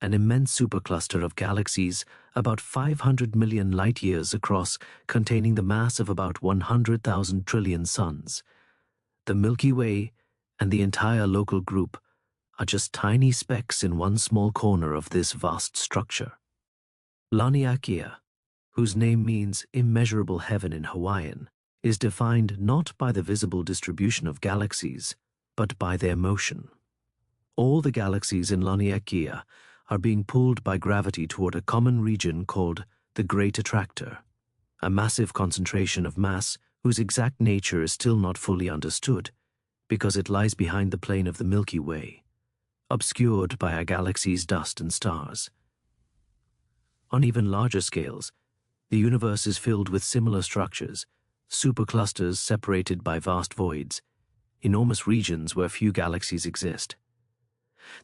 an immense supercluster of galaxies about 500 million light-years across, containing the mass of about 100,000 trillion suns. The Milky Way and the entire local group are just tiny specks in one small corner of this vast structure. Laniakea, whose name means immeasurable heaven in Hawaiian, is defined not by the visible distribution of galaxies, but by their motion. All the galaxies in Laniakea are being pulled by gravity toward a common region called the Great Attractor, a massive concentration of mass whose exact nature is still not fully understood because it lies behind the plane of the Milky Way, obscured by our galaxy's dust and stars. On even larger scales, the universe is filled with similar structures, superclusters separated by vast voids, enormous regions where few galaxies exist.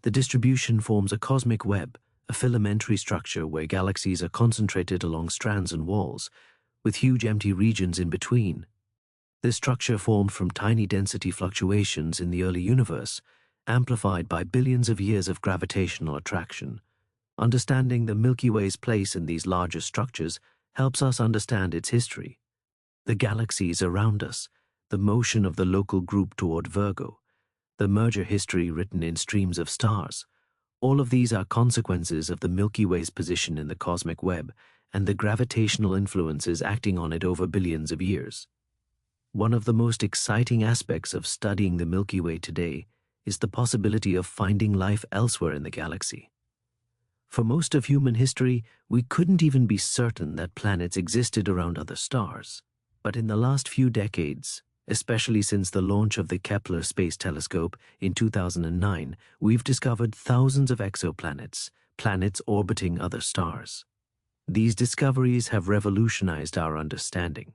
The distribution forms a cosmic web, a filamentary structure where galaxies are concentrated along strands and walls, with huge empty regions in between. This structure formed from tiny density fluctuations in the early universe, amplified by billions of years of gravitational attraction. Understanding the Milky Way's place in these larger structures helps us understand its history. The galaxies around us, the motion of the local group toward Virgo, the merger history written in streams of stars. All of these are consequences of the Milky Way's position in the cosmic web and the gravitational influences acting on it over billions of years. One of the most exciting aspects of studying the Milky Way today is the possibility of finding life elsewhere in the galaxy. For most of human history, we couldn't even be certain that planets existed around other stars. But in the last few decades, especially since the launch of the Kepler Space Telescope in 2009, we've discovered thousands of exoplanets, planets orbiting other stars. These discoveries have revolutionized our understanding.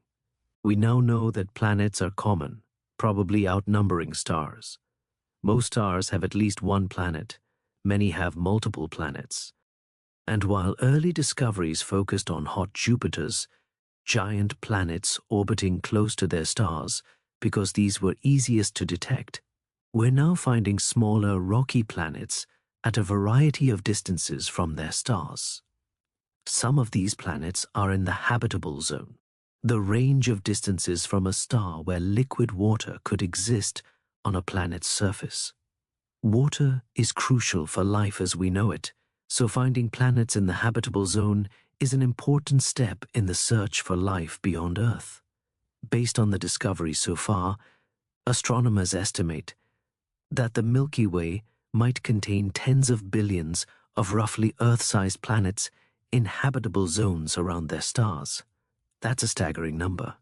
We now know that planets are common, probably outnumbering stars. Most stars have at least one planet. Many have multiple planets. And while early discoveries focused on hot Jupiters, giant planets orbiting close to their stars, because these were easiest to detect, we're now finding smaller rocky planets at a variety of distances from their stars. Some of these planets are in the habitable zone, the range of distances from a star where liquid water could exist on a planet's surface. Water is crucial for life as we know it, so finding planets in the habitable zone is an important step in the search for life beyond Earth. Based on the discoveries so far, astronomers estimate that the Milky Way might contain tens of billions of roughly Earth-sized planets in habitable zones around their stars. That's a staggering number.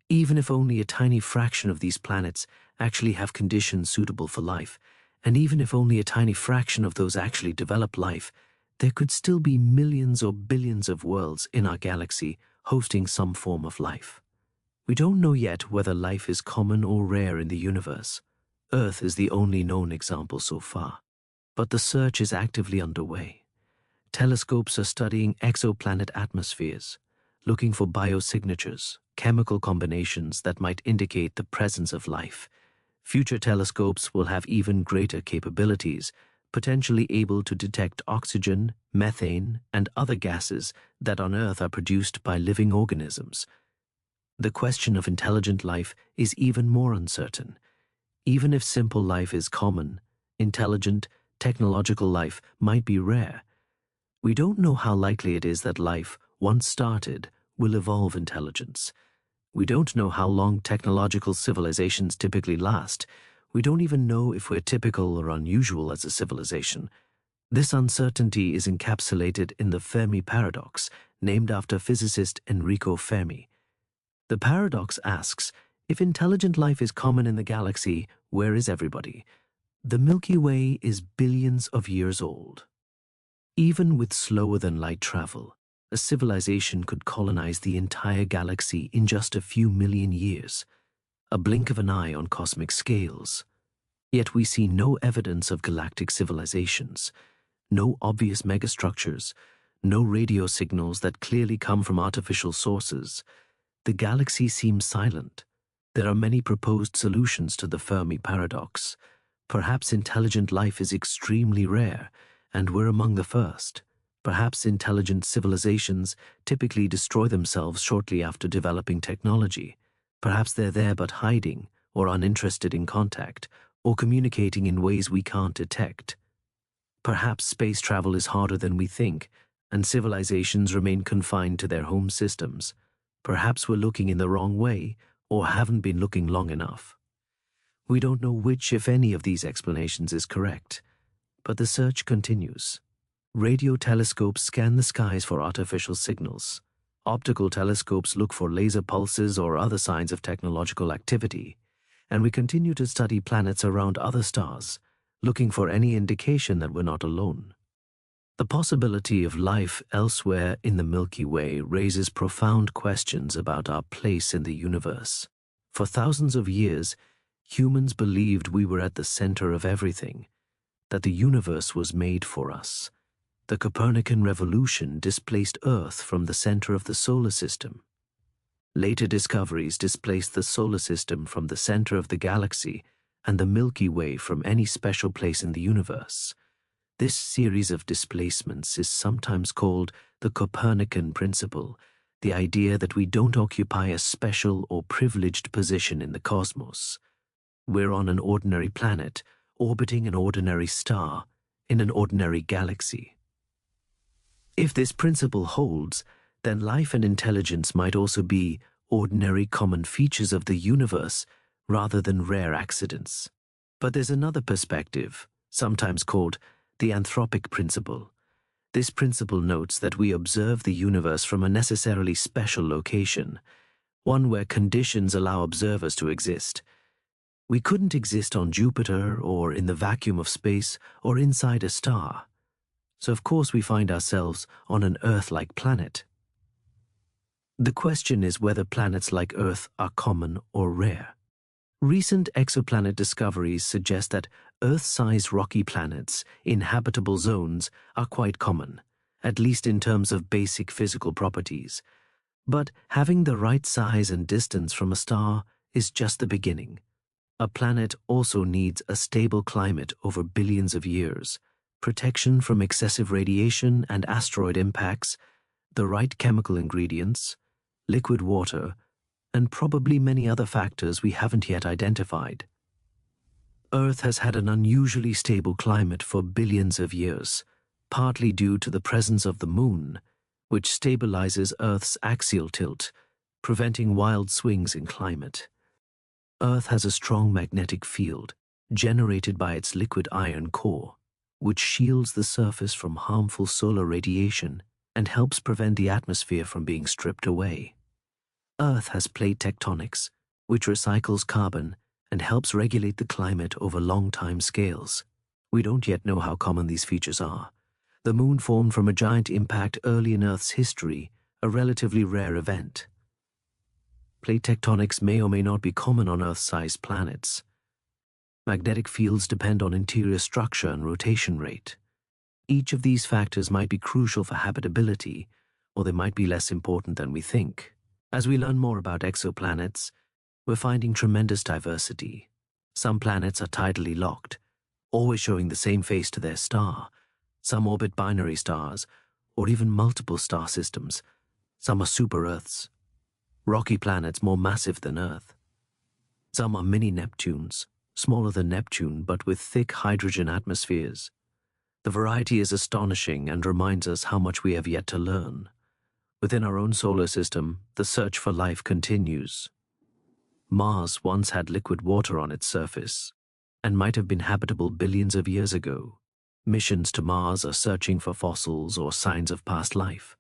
Even if only a tiny fraction of these planets actually have conditions suitable for life, and even if only a tiny fraction of those actually develop life, there could still be millions or billions of worlds in our galaxy hosting some form of life. We don't know yet whether life is common or rare in the universe. Earth is the only known example so far, but the search is actively underway. Telescopes are studying exoplanet atmospheres, looking for biosignatures, chemical combinations that might indicate the presence of life. Future telescopes will have even greater capabilities, potentially able to detect oxygen, methane, and other gases that on Earth are produced by living organisms. The question of intelligent life is even more uncertain. Even if simple life is common, intelligent, technological life might be rare. We don't know how likely it is that life, once started, will evolve intelligence. We don't know how long technological civilizations typically last. We don't even know if we're typical or unusual as a civilization. This uncertainty is encapsulated in the Fermi paradox, named after physicist Enrico Fermi. The paradox asks, if intelligent life is common in the galaxy, where is everybody? The Milky Way is billions of years old. Even with slower-than-light travel, a civilization could colonize the entire galaxy in just a few million years, a blink of an eye on cosmic scales. Yet we see no evidence of galactic civilizations, no obvious megastructures, no radio signals that clearly come from artificial sources. The galaxy seems silent. There are many proposed solutions to the Fermi paradox. Perhaps intelligent life is extremely rare, and we're among the first. Perhaps intelligent civilizations typically destroy themselves shortly after developing technology. Perhaps they're there but hiding, or uninterested in contact, or communicating in ways we can't detect. Perhaps space travel is harder than we think, and civilizations remain confined to their home systems. Perhaps we're looking in the wrong way, or haven't been looking long enough. We don't know which, if any, of these explanations is correct, but the search continues. Radio telescopes scan the skies for artificial signals. Optical telescopes look for laser pulses or other signs of technological activity, and we continue to study planets around other stars, looking for any indication that we're not alone. The possibility of life elsewhere in the Milky Way raises profound questions about our place in the universe. For thousands of years, humans believed we were at the center of everything, that the universe was made for us. The Copernican revolution displaced Earth from the center of the solar system. Later discoveries displaced the solar system from the center of the galaxy and the Milky Way from any special place in the universe. This series of displacements is sometimes called the Copernican principle, the idea that we don't occupy a special or privileged position in the cosmos. We're on an ordinary planet, orbiting an ordinary star, in an ordinary galaxy. If this principle holds, then life and intelligence might also be ordinary common features of the universe rather than rare accidents. But there's another perspective, sometimes called the anthropic principle. This principle notes that we observe the universe from a necessarily special location, one where conditions allow observers to exist. We couldn't exist on Jupiter or in the vacuum of space or inside a star. So of course we find ourselves on an Earth-like planet. The question is whether planets like Earth are common or rare. Recent exoplanet discoveries suggest that Earth-sized rocky planets in habitable zones are quite common, at least in terms of basic physical properties. But having the right size and distance from a star is just the beginning. A planet also needs a stable climate over billions of years, protection from excessive radiation and asteroid impacts, the right chemical ingredients, liquid water, and probably many other factors we haven't yet identified. Earth has had an unusually stable climate for billions of years, partly due to the presence of the Moon, which stabilizes Earth's axial tilt, preventing wild swings in climate. Earth has a strong magnetic field, generated by its liquid iron core, which shields the surface from harmful solar radiation and helps prevent the atmosphere from being stripped away. Earth has plate tectonics, which recycles carbon and helps regulate the climate over long time scales. We don't yet know how common these features are. The moon formed from a giant impact early in Earth's history, a relatively rare event. Plate tectonics may or may not be common on Earth-sized planets. Magnetic fields depend on interior structure and rotation rate. Each of these factors might be crucial for habitability, or they might be less important than we think. As we learn more about exoplanets, we're finding tremendous diversity. Some planets are tidally locked, always showing the same face to their star. Some orbit binary stars, or even multiple star systems. Some are super-Earths, rocky planets more massive than Earth. Some are mini-Neptunes, smaller than Neptune but with thick hydrogen atmospheres. The variety is astonishing and reminds us how much we have yet to learn. Within our own solar system, the search for life continues. Mars once had liquid water on its surface, and might have been habitable billions of years ago. Missions to Mars are searching for fossils or signs of past life,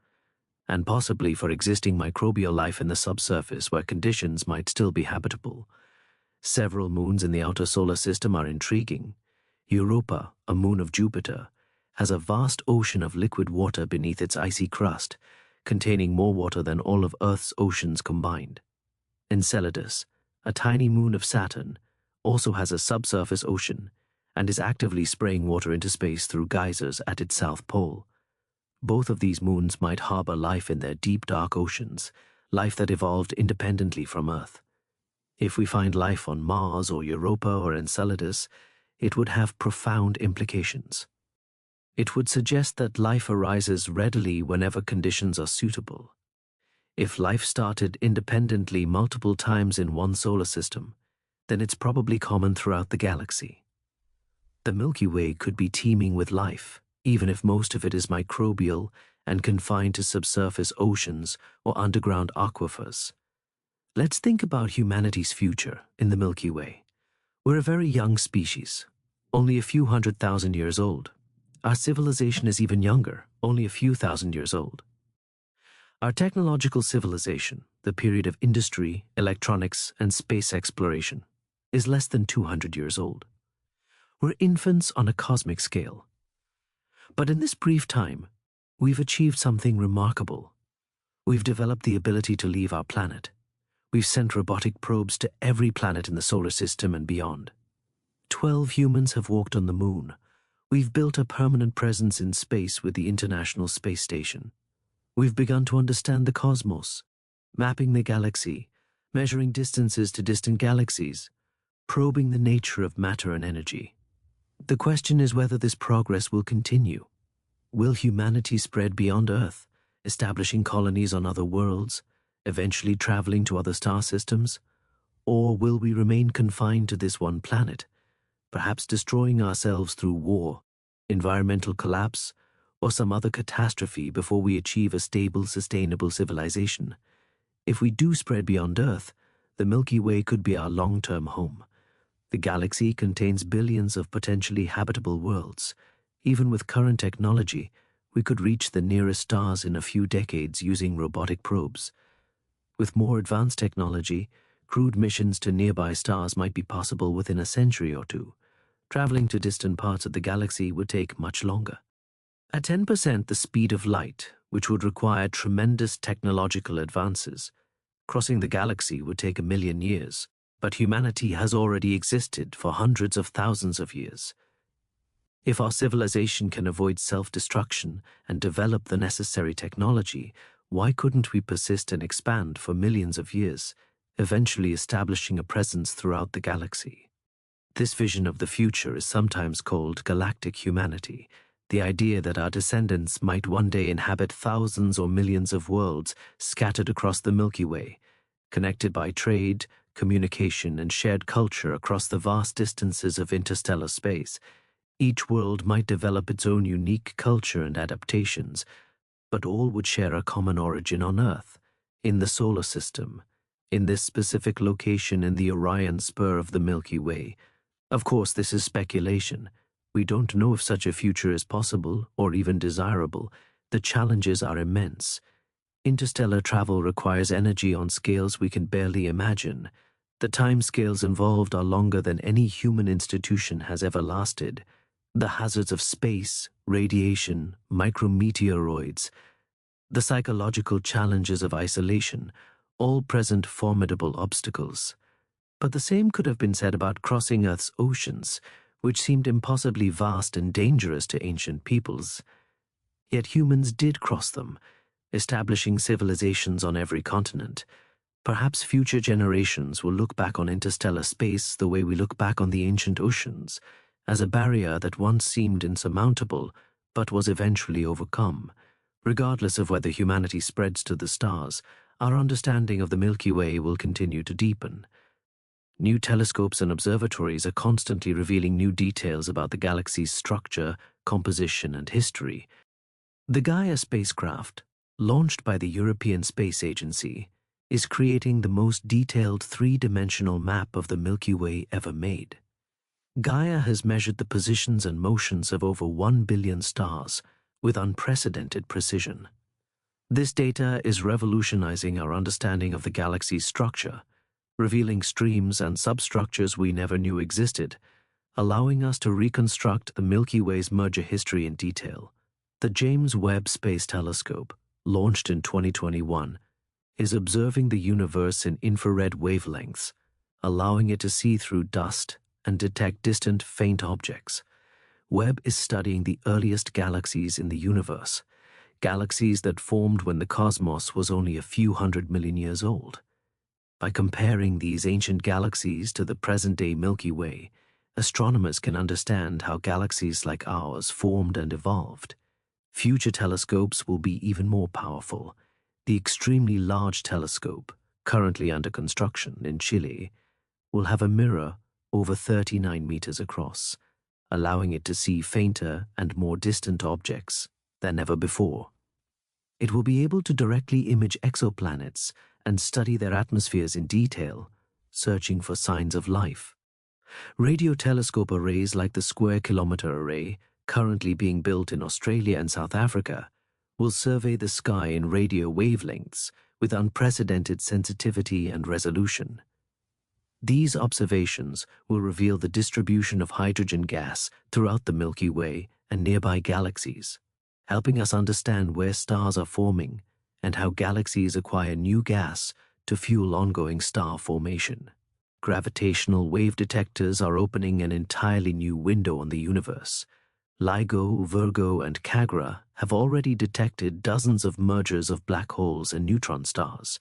and possibly for existing microbial life in the subsurface where conditions might still be habitable. Several moons in the outer solar system are intriguing. Europa, a moon of Jupiter, has a vast ocean of liquid water beneath its icy crust, containing more water than all of Earth's oceans combined. Enceladus, a tiny moon of Saturn, also has a subsurface ocean and is actively spraying water into space through geysers at its south pole. Both of these moons might harbor life in their deep, dark oceans, life that evolved independently from Earth. If we find life on Mars or Europa or Enceladus, it would have profound implications. It would suggest that life arises readily whenever conditions are suitable. If life started independently multiple times in one solar system, then it's probably common throughout the galaxy. The Milky Way could be teeming with life, even if most of it is microbial and confined to subsurface oceans or underground aquifers. Let's think about humanity's future in the Milky Way. We're a very young species, only a few 100,000 years old. Our civilization is even younger, only a few thousand years old. Our technological civilization, the period of industry, electronics, and space exploration, is less than 200 years old. We're infants on a cosmic scale. But in this brief time, we've achieved something remarkable. We've developed the ability to leave our planet. We've sent robotic probes to every planet in the solar system and beyond. 12 humans have walked on the moon. We've built a permanent presence in space with the International Space Station. We've begun to understand the cosmos, mapping the galaxy, measuring distances to distant galaxies, probing the nature of matter and energy. The question is whether this progress will continue. Will humanity spread beyond Earth, establishing colonies on other worlds, eventually traveling to other star systems? Or will we remain confined to this one planet, perhaps destroying ourselves through war, environmental collapse, or some other catastrophe before we achieve a stable, sustainable civilization? If we do spread beyond Earth, the Milky Way could be our long-term home. The galaxy contains billions of potentially habitable worlds. Even with current technology, we could reach the nearest stars in a few decades using robotic probes. With more advanced technology, crewed missions to nearby stars might be possible within a century or two. Traveling to distant parts of the galaxy would take much longer. At 10% the speed of light, which would require tremendous technological advances, crossing the galaxy would take 1 million years, but humanity has already existed for hundreds of thousands of years. If our civilization can avoid self-destruction and develop the necessary technology, why couldn't we persist and expand for millions of years, eventually establishing a presence throughout the galaxy? This vision of the future is sometimes called galactic humanity, the idea that our descendants might one day inhabit thousands or millions of worlds scattered across the Milky Way, connected by trade, communication, and shared culture across the vast distances of interstellar space. Each world might develop its own unique culture and adaptations, but all would share a common origin on Earth, in the solar system, in this specific location in the Orion spur of the Milky Way. Of course, this is speculation. We don't know if such a future is possible or even desirable. The challenges are immense. Interstellar travel requires energy on scales we can barely imagine. The timescales involved are longer than any human institution has ever lasted. The hazards of space, radiation, micrometeoroids, the psychological challenges of isolation, all present formidable obstacles. But the same could have been said about crossing Earth's oceans, which seemed impossibly vast and dangerous to ancient peoples. Yet humans did cross them, establishing civilizations on every continent. Perhaps future generations will look back on interstellar space the way we look back on the ancient oceans, as a barrier that once seemed insurmountable but was eventually overcome. Regardless of whether humanity spreads to the stars, our understanding of the Milky Way will continue to deepen. New telescopes and observatories are constantly revealing new details about the galaxy's structure, composition, and history. The Gaia spacecraft, launched by the European Space Agency, is creating the most detailed three-dimensional map of the Milky Way ever made. Gaia has measured the positions and motions of over 1 billion stars with unprecedented precision. This data is revolutionizing our understanding of the galaxy's structure, revealing streams and substructures we never knew existed, allowing us to reconstruct the Milky Way's merger history in detail. The James Webb Space Telescope, launched in 2021, is observing the universe in infrared wavelengths, allowing it to see through dust and detect distant, faint objects. Webb is studying the earliest galaxies in the universe, galaxies that formed when the cosmos was only a few 100 million years old. By comparing these ancient galaxies to the present-day Milky Way, astronomers can understand how galaxies like ours formed and evolved. Future telescopes will be even more powerful. The extremely large telescope, currently under construction in Chile, will have a mirror over 39 meters across, allowing it to see fainter and more distant objects than ever before. It will be able to directly image exoplanets and study their atmospheres in detail, searching for signs of life. Radio telescope arrays like the Square Kilometre Array, currently being built in Australia and South Africa, will survey the sky in radio wavelengths with unprecedented sensitivity and resolution. These observations will reveal the distribution of hydrogen gas throughout the Milky Way and nearby galaxies, helping us understand where stars are forming and how galaxies acquire new gas to fuel ongoing star formation. Gravitational wave detectors are opening an entirely new window on the universe. LIGO, Virgo, and CAGRA have already detected dozens of mergers of black holes and neutron stars.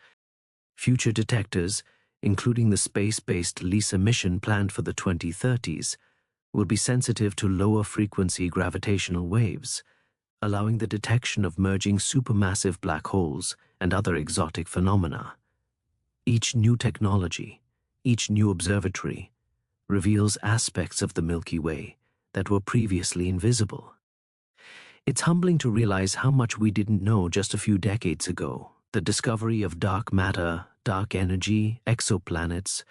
Future detectors, including the space-based LISA mission planned for the 2030s, will be sensitive to lower-frequency gravitational waves, allowing the detection of merging supermassive black holes and other exotic phenomena. Each new technology, each new observatory, reveals aspects of the Milky Way that were previously invisible. It's humbling to realize how much we didn't know just a few decades ago. The discovery of dark matter, dark energy, exoplanets,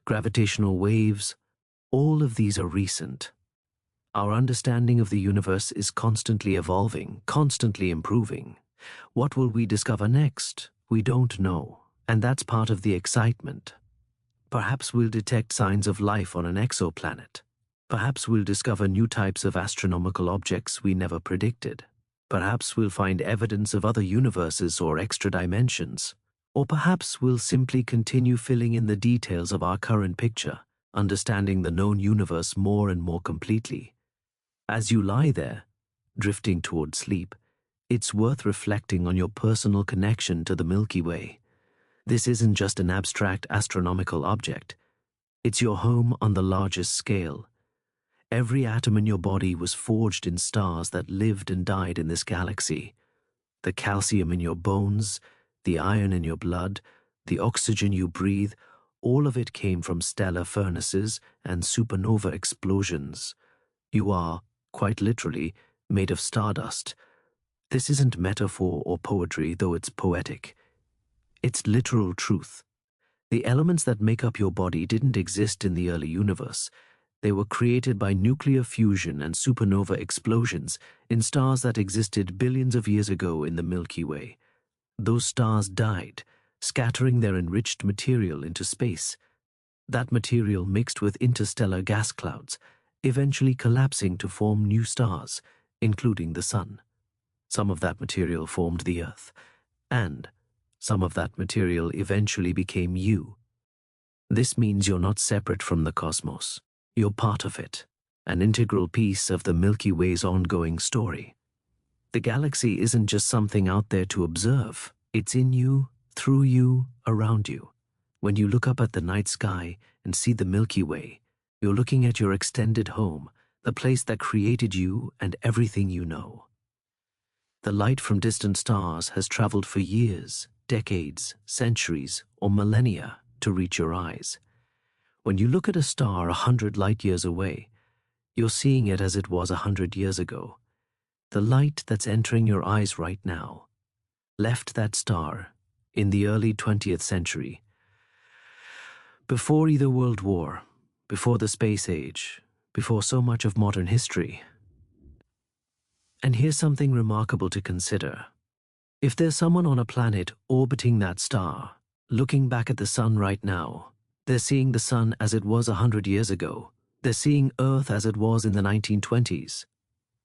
gravitational waves, all of these are recent. Our understanding of the universe is constantly evolving, constantly improving. What will we discover next? We don't know, and that's part of the excitement. Perhaps we'll detect signs of life on an exoplanet. Perhaps we'll discover new types of astronomical objects we never predicted. Perhaps we'll find evidence of other universes or extra dimensions. Or perhaps we'll simply continue filling in the details of our current picture, understanding the known universe more and more completely. As you lie there, drifting toward sleep, it's worth reflecting on your personal connection to the Milky Way. This isn't just an abstract astronomical object. It's your home on the largest scale. Every atom in your body was forged in stars that lived and died in this galaxy. The calcium in your bones, the iron in your blood, the oxygen you breathe, all of it came from stellar furnaces and supernova explosions. You are, quite literally, made of stardust. This isn't metaphor or poetry, though it's poetic. It's literal truth. The elements that make up your body didn't exist in the early universe. They were created by nuclear fusion and supernova explosions in stars that existed billions of years ago in the Milky Way. Those stars died, scattering their enriched material into space. That material mixed with interstellar gas clouds. eventually collapsing to form new stars, including the Sun. Some of that material formed the Earth, and some of that material eventually became you. This means you're not separate from the cosmos. You're part of it, an integral piece of the Milky Way's ongoing story. The galaxy isn't just something out there to observe. It's in you, through you, around you. When you look up at the night sky and see the Milky Way, you're looking at your extended home, the place that created you and everything you know. The light from distant stars has traveled for years, decades, centuries, or millennia to reach your eyes. When you look at a star 100 light years away, you're seeing it as it was 100 years ago. The light that's entering your eyes right now left that star in the early 20th century, before either World War, before the space age, before so much of modern history. And here's something remarkable to consider. If there's someone on a planet orbiting that star, looking back at the sun right now, they're seeing the sun as it was 100 years ago. They're seeing Earth as it was in the 1920s.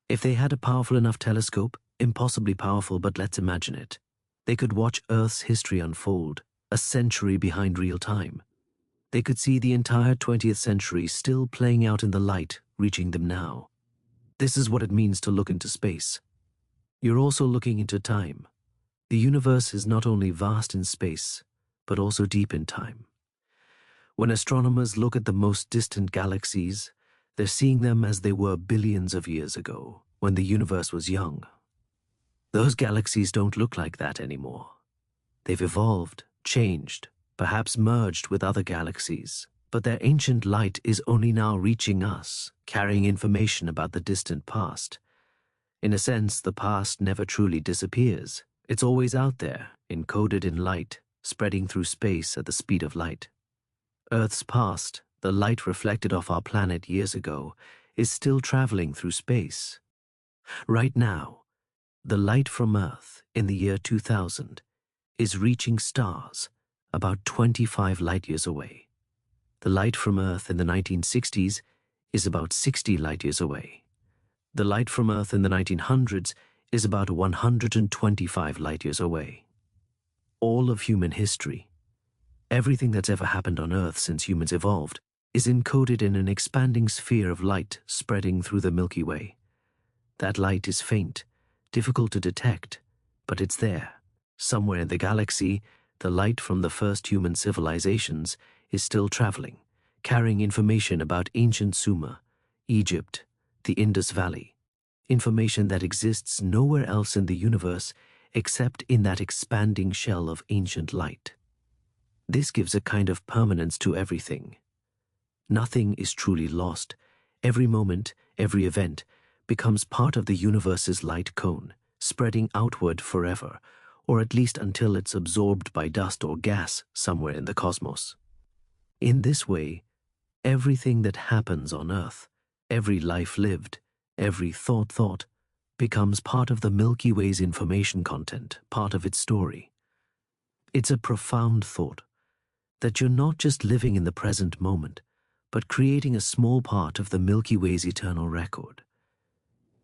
If they had a powerful enough telescope, impossibly powerful, but let's imagine it, they could watch Earth's history unfold, a century behind real time. They could see the entire 20th century still playing out in the light, reaching them now. This is what it means to look into space. You're also looking into time. The universe is not only vast in space, but also deep in time. When astronomers look at the most distant galaxies, they're seeing them as they were billions of years ago, when the universe was young. Those galaxies don't look like that anymore. They've evolved, changed, perhaps merged with other galaxies, but their ancient light is only now reaching us, carrying information about the distant past. In a sense, the past never truly disappears. It's always out there, encoded in light, spreading through space at the speed of light. Earth's past, the light reflected off our planet years ago, is still traveling through space. Right now, the light from Earth in the year 2000 is reaching stars about 25 light years away. The light from Earth in the 1960s is about 60 light years away. The light from Earth in the 1900s is about 125 light years away. All of human history, everything that's ever happened on Earth since humans evolved, is encoded in an expanding sphere of light spreading through the Milky Way. That light is faint, difficult to detect, but it's there. Somewhere in the galaxy, the light from the first human civilizations is still traveling, carrying information about ancient Sumer, Egypt, the Indus Valley, information that exists nowhere else in the universe except in that expanding shell of ancient light. This gives a kind of permanence to everything. Nothing is truly lost. Every moment, every event, becomes part of the universe's light cone, spreading outward forever, or at least until it's absorbed by dust or gas somewhere in the cosmos. In this way, everything that happens on Earth, every life lived, every thought, becomes part of the Milky Way's information content, part of its story. It's a profound thought, that you're not just living in the present moment, but creating a small part of the Milky Way's eternal record.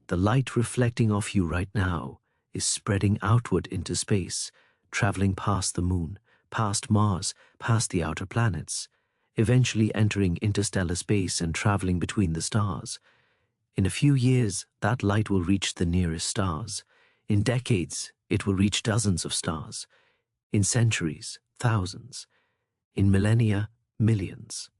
The light reflecting off you right now is spreading outward into space, traveling past the moon, past Mars, past the outer planets, eventually entering interstellar space and traveling between the stars. In a few years, that light will reach the nearest stars. In decades, it will reach dozens of stars. In centuries, thousands. In millennia, millions.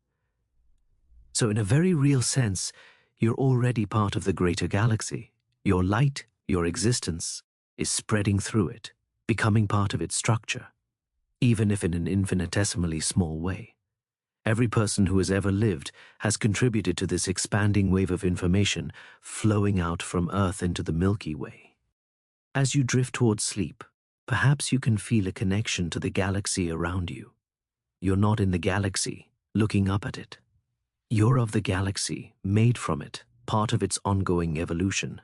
So in a very real sense, you're already part of the greater galaxy. Your light, your existence, is spreading through it, becoming part of its structure, even if in an infinitesimally small way. Every person who has ever lived has contributed to this expanding wave of information flowing out from Earth into the Milky Way. As you drift towards sleep, perhaps you can feel a connection to the galaxy around you. You're not in the galaxy, looking up at it. You're of the galaxy, made from it, part of its ongoing evolution.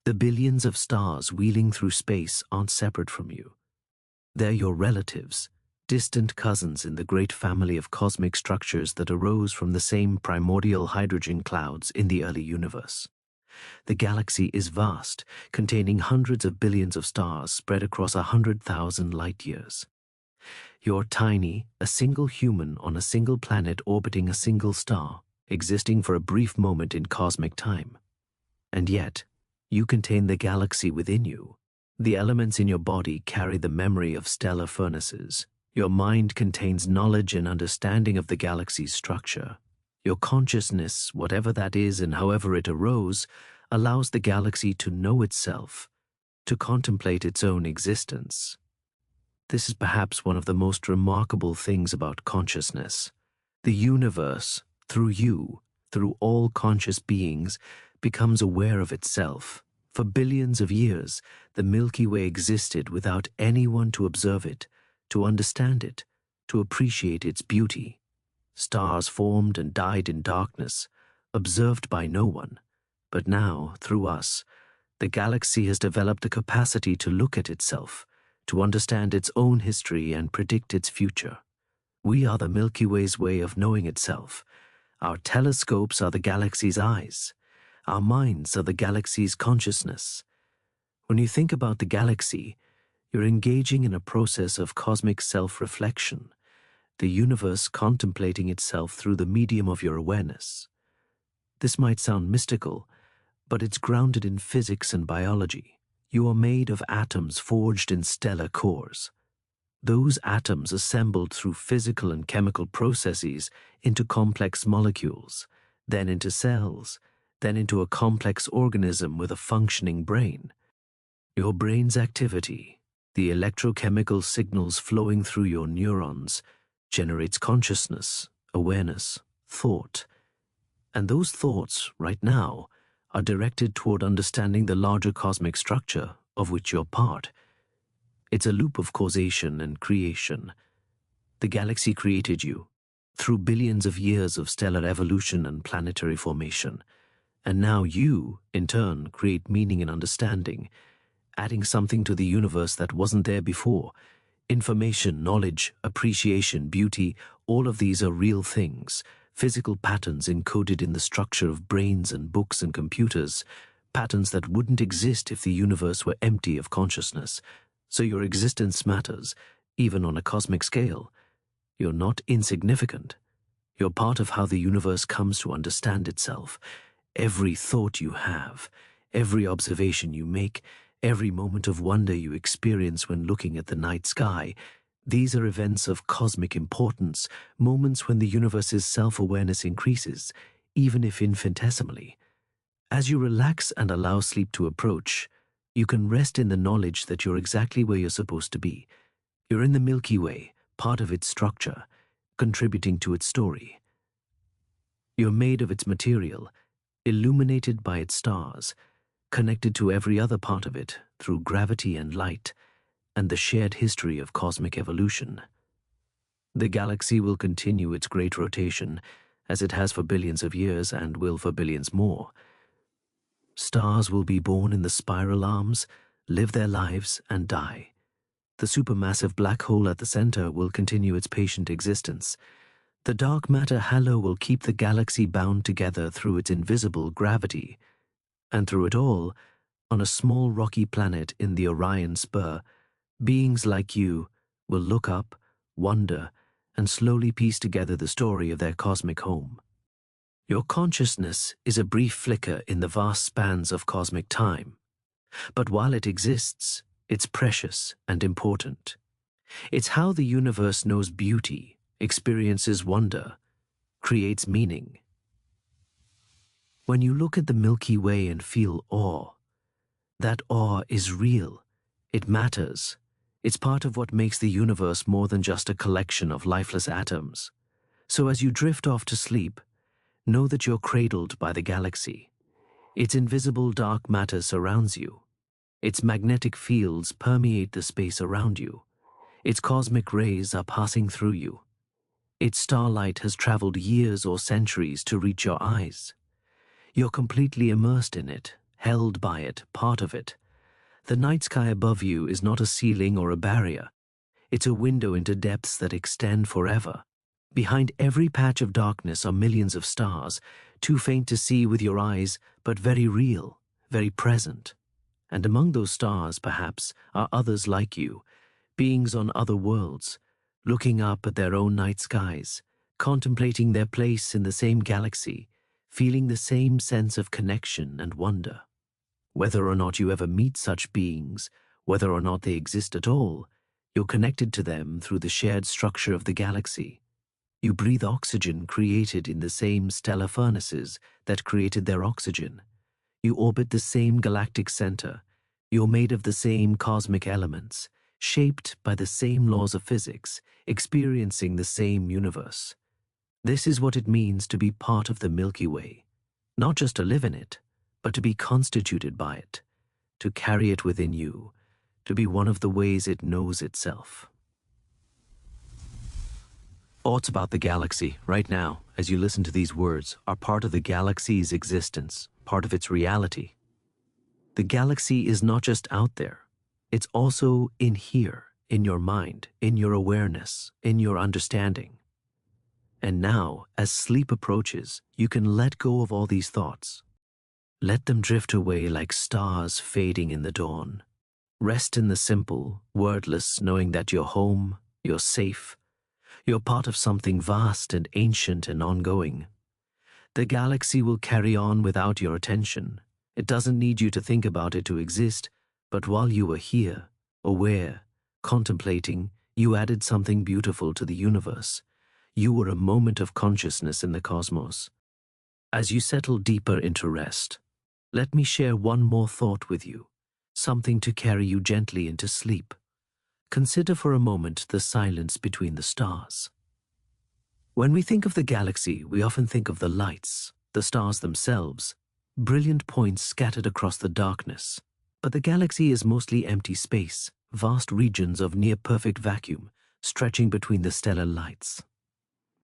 The billions of stars wheeling through space aren't separate from you. They're your relatives, distant cousins in the great family of cosmic structures that arose from the same primordial hydrogen clouds in the early universe. The galaxy is vast, containing hundreds of billions of stars spread across 100,000 light-years. You're tiny, a single human on a single planet orbiting a single star, existing for a brief moment in cosmic time. And yet, you contain the galaxy within you. The elements in your body carry the memory of stellar furnaces. Your mind contains knowledge and understanding of the galaxy's structure. Your consciousness, whatever that is and however it arose, allows the galaxy to know itself, to contemplate its own existence. This is perhaps one of the most remarkable things about consciousness. The universe, through you, through all conscious beings, becomes aware of itself. For billions of years, the Milky Way existed without anyone to observe it, to understand it, to appreciate its beauty. Stars formed and died in darkness, observed by no one. But now, through us, the galaxy has developed the capacity to look at itself, to understand its own history and predict its future. We are the Milky Way's way of knowing itself. Our telescopes are the galaxy's eyes. Our minds are the galaxy's consciousness. When you think about the galaxy, you're engaging in a process of cosmic self-reflection, the universe contemplating itself through the medium of your awareness. This might sound mystical, but it's grounded in physics and biology. You are made of atoms forged in stellar cores. Those atoms assembled through physical and chemical processes into complex molecules, then into cells, then into a complex organism with a functioning brain. Your brain's activity, the electrochemical signals flowing through your neurons, generates consciousness, awareness, thought. And those thoughts, right now, are directed toward understanding the larger cosmic structure of which you're part. It's a loop of causation and creation. The galaxy created you through billions of years of stellar evolution and planetary formation. And now you, in turn, create meaning and understanding, adding something to the universe that wasn't there before. Information, knowledge, appreciation, beauty, all of these are real things. Physical patterns encoded in the structure of brains and books and computers, patterns that wouldn't exist if the universe were empty of consciousness. So your existence matters, even on a cosmic scale. You're not insignificant. You're part of how the universe comes to understand itself. Every thought you have, every observation you make, every moment of wonder you experience when looking at the night sky, these are events of cosmic importance, moments when the universe's self-awareness increases, even if infinitesimally. As you relax and allow sleep to approach, you can rest in the knowledge that you're exactly where you're supposed to be. You're in the Milky Way, part of its structure, contributing to its story. You're made of its material, illuminated by its stars, connected to every other part of it through gravity and light, and the shared history of cosmic evolution. The galaxy will continue its great rotation, as it has for billions of years and will for billions more. Stars will be born in the spiral arms, live their lives, and die. The supermassive black hole at the center will continue its patient existence. The dark matter halo will keep the galaxy bound together through its invisible gravity. And through it all, on a small rocky planet in the Orion Spur, beings like you will look up, wonder, and slowly piece together the story of their cosmic home. Your consciousness is a brief flicker in the vast spans of cosmic time. But while it exists, it's precious and important. It's how the universe knows beauty, experiences wonder, creates meaning. When you look at the Milky Way and feel awe, that awe is real. It matters. It's part of what makes the universe more than just a collection of lifeless atoms. So as you drift off to sleep, know that you're cradled by the galaxy. Its invisible dark matter surrounds you. Its magnetic fields permeate the space around you. Its cosmic rays are passing through you. Its starlight has traveled years or centuries to reach your eyes. You're completely immersed in it, held by it, part of it. The night sky above you is not a ceiling or a barrier. It's a window into depths that extend forever. Behind every patch of darkness are millions of stars, too faint to see with your eyes, but very real, very present. And among those stars, perhaps, are others like you, beings on other worlds, looking up at their own night skies, contemplating their place in the same galaxy, feeling the same sense of connection and wonder. Whether or not you ever meet such beings, whether or not they exist at all, you're connected to them through the shared structure of the galaxy. You breathe oxygen created in the same stellar furnaces that created their oxygen. You orbit the same galactic center. You're made of the same cosmic elements, shaped by the same laws of physics, experiencing the same universe. This is what it means to be part of the Milky Way. Not just to live in it, but to be constituted by it, to carry it within you, to be one of the ways it knows itself. Thoughts about the galaxy right now, as you listen to these words, are part of the galaxy's existence, part of its reality. The galaxy is not just out there, it's also in here, in your mind, in your awareness, in your understanding. And now, as sleep approaches, you can let go of all these thoughts. Let them drift away like stars fading in the dawn. Rest in the simple, wordless, knowing that you're home, you're safe, you're part of something vast and ancient and ongoing. The galaxy will carry on without your attention. It doesn't need you to think about it to exist, but while you were here, aware, contemplating, you added something beautiful to the universe. You were a moment of consciousness in the cosmos. As you settle deeper into rest, let me share one more thought with you, something to carry you gently into sleep. Consider for a moment the silence between the stars. When we think of the galaxy, we often think of the lights, the stars themselves, brilliant points scattered across the darkness. But the galaxy is mostly empty space, vast regions of near-perfect vacuum stretching between the stellar lights.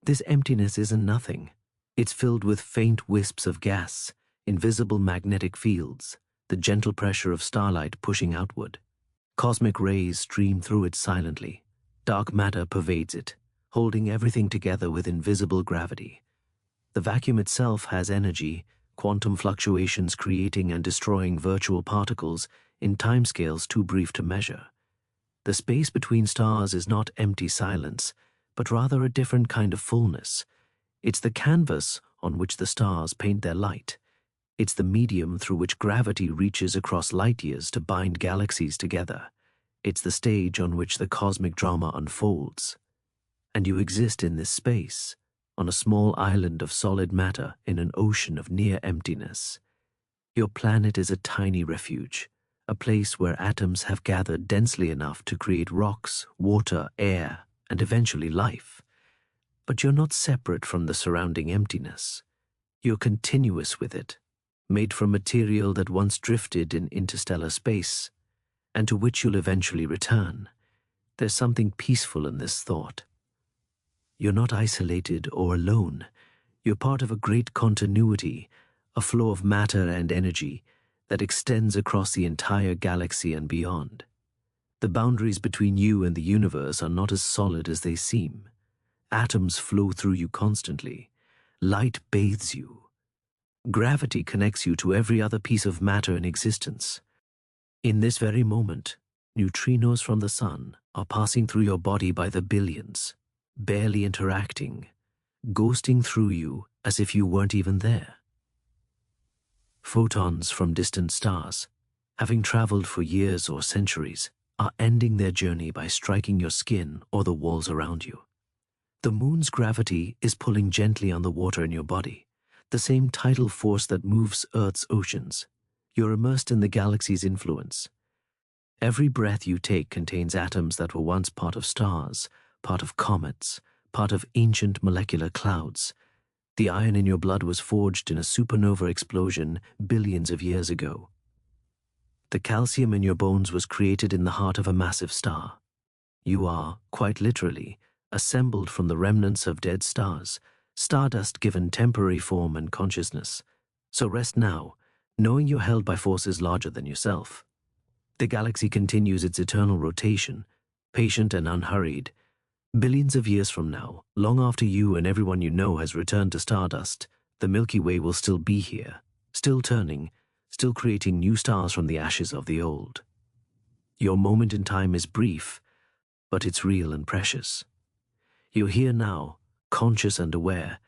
This emptiness isn't nothing. It's filled with faint wisps of gas, invisible magnetic fields, the gentle pressure of starlight pushing outward. Cosmic rays stream through it silently. Dark matter pervades it, holding everything together with invisible gravity. The vacuum itself has energy, quantum fluctuations creating and destroying virtual particles in timescales too brief to measure. The space between stars is not empty silence, but rather a different kind of fullness. It's the canvas on which the stars paint their light. It's the medium through which gravity reaches across light years to bind galaxies together. It's the stage on which the cosmic drama unfolds. And you exist in this space, on a small island of solid matter in an ocean of near emptiness. Your planet is a tiny refuge, a place where atoms have gathered densely enough to create rocks, water, air, and eventually life. But you're not separate from the surrounding emptiness. You're continuous with it, made from material that once drifted in interstellar space, and to which you'll eventually return. There's something peaceful in this thought. You're not isolated or alone. You're part of a great continuity, a flow of matter and energy that extends across the entire galaxy and beyond. The boundaries between you and the universe are not as solid as they seem. Atoms flow through you constantly. Light bathes you. Gravity connects you to every other piece of matter in existence. In this very moment, neutrinos from the sun are passing through your body by the billions, barely interacting, ghosting through you as if you weren't even there. Photons from distant stars, having traveled for years or centuries, are ending their journey by striking your skin or the walls around you. The moon's gravity is pulling gently on the water in your body, the same tidal force that moves Earth's oceans. You're immersed in the galaxy's influence. Every breath you take contains atoms that were once part of stars, part of comets, part of ancient molecular clouds. The iron in your blood was forged in a supernova explosion billions of years ago. The calcium in your bones was created in the heart of a massive star. You are, quite literally, assembled from the remnants of dead stars, stardust given temporary form and consciousness. So rest now, knowing you're held by forces larger than yourself. The galaxy continues its eternal rotation, patient and unhurried. Billions of years from now, long after you and everyone you know has returned to stardust, the Milky Way will still be here, still turning, still creating new stars from the ashes of the old. Your moment in time is brief, but it's real and precious. You're here now, conscious and aware,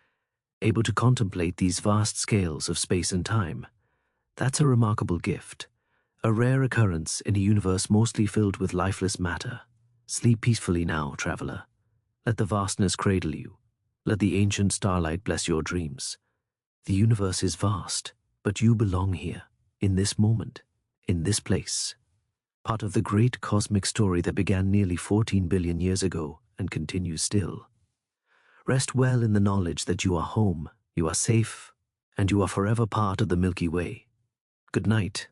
able to contemplate these vast scales of space and time. That's a remarkable gift, a rare occurrence in a universe mostly filled with lifeless matter. Sleep peacefully now, traveler. Let the vastness cradle you. Let the ancient starlight bless your dreams. The universe is vast, but you belong here, in this moment, in this place. Part of the great cosmic story that began nearly 14 billion years ago and continues still. Rest well in the knowledge that you are home, you are safe, and you are forever part of the Milky Way. Good night.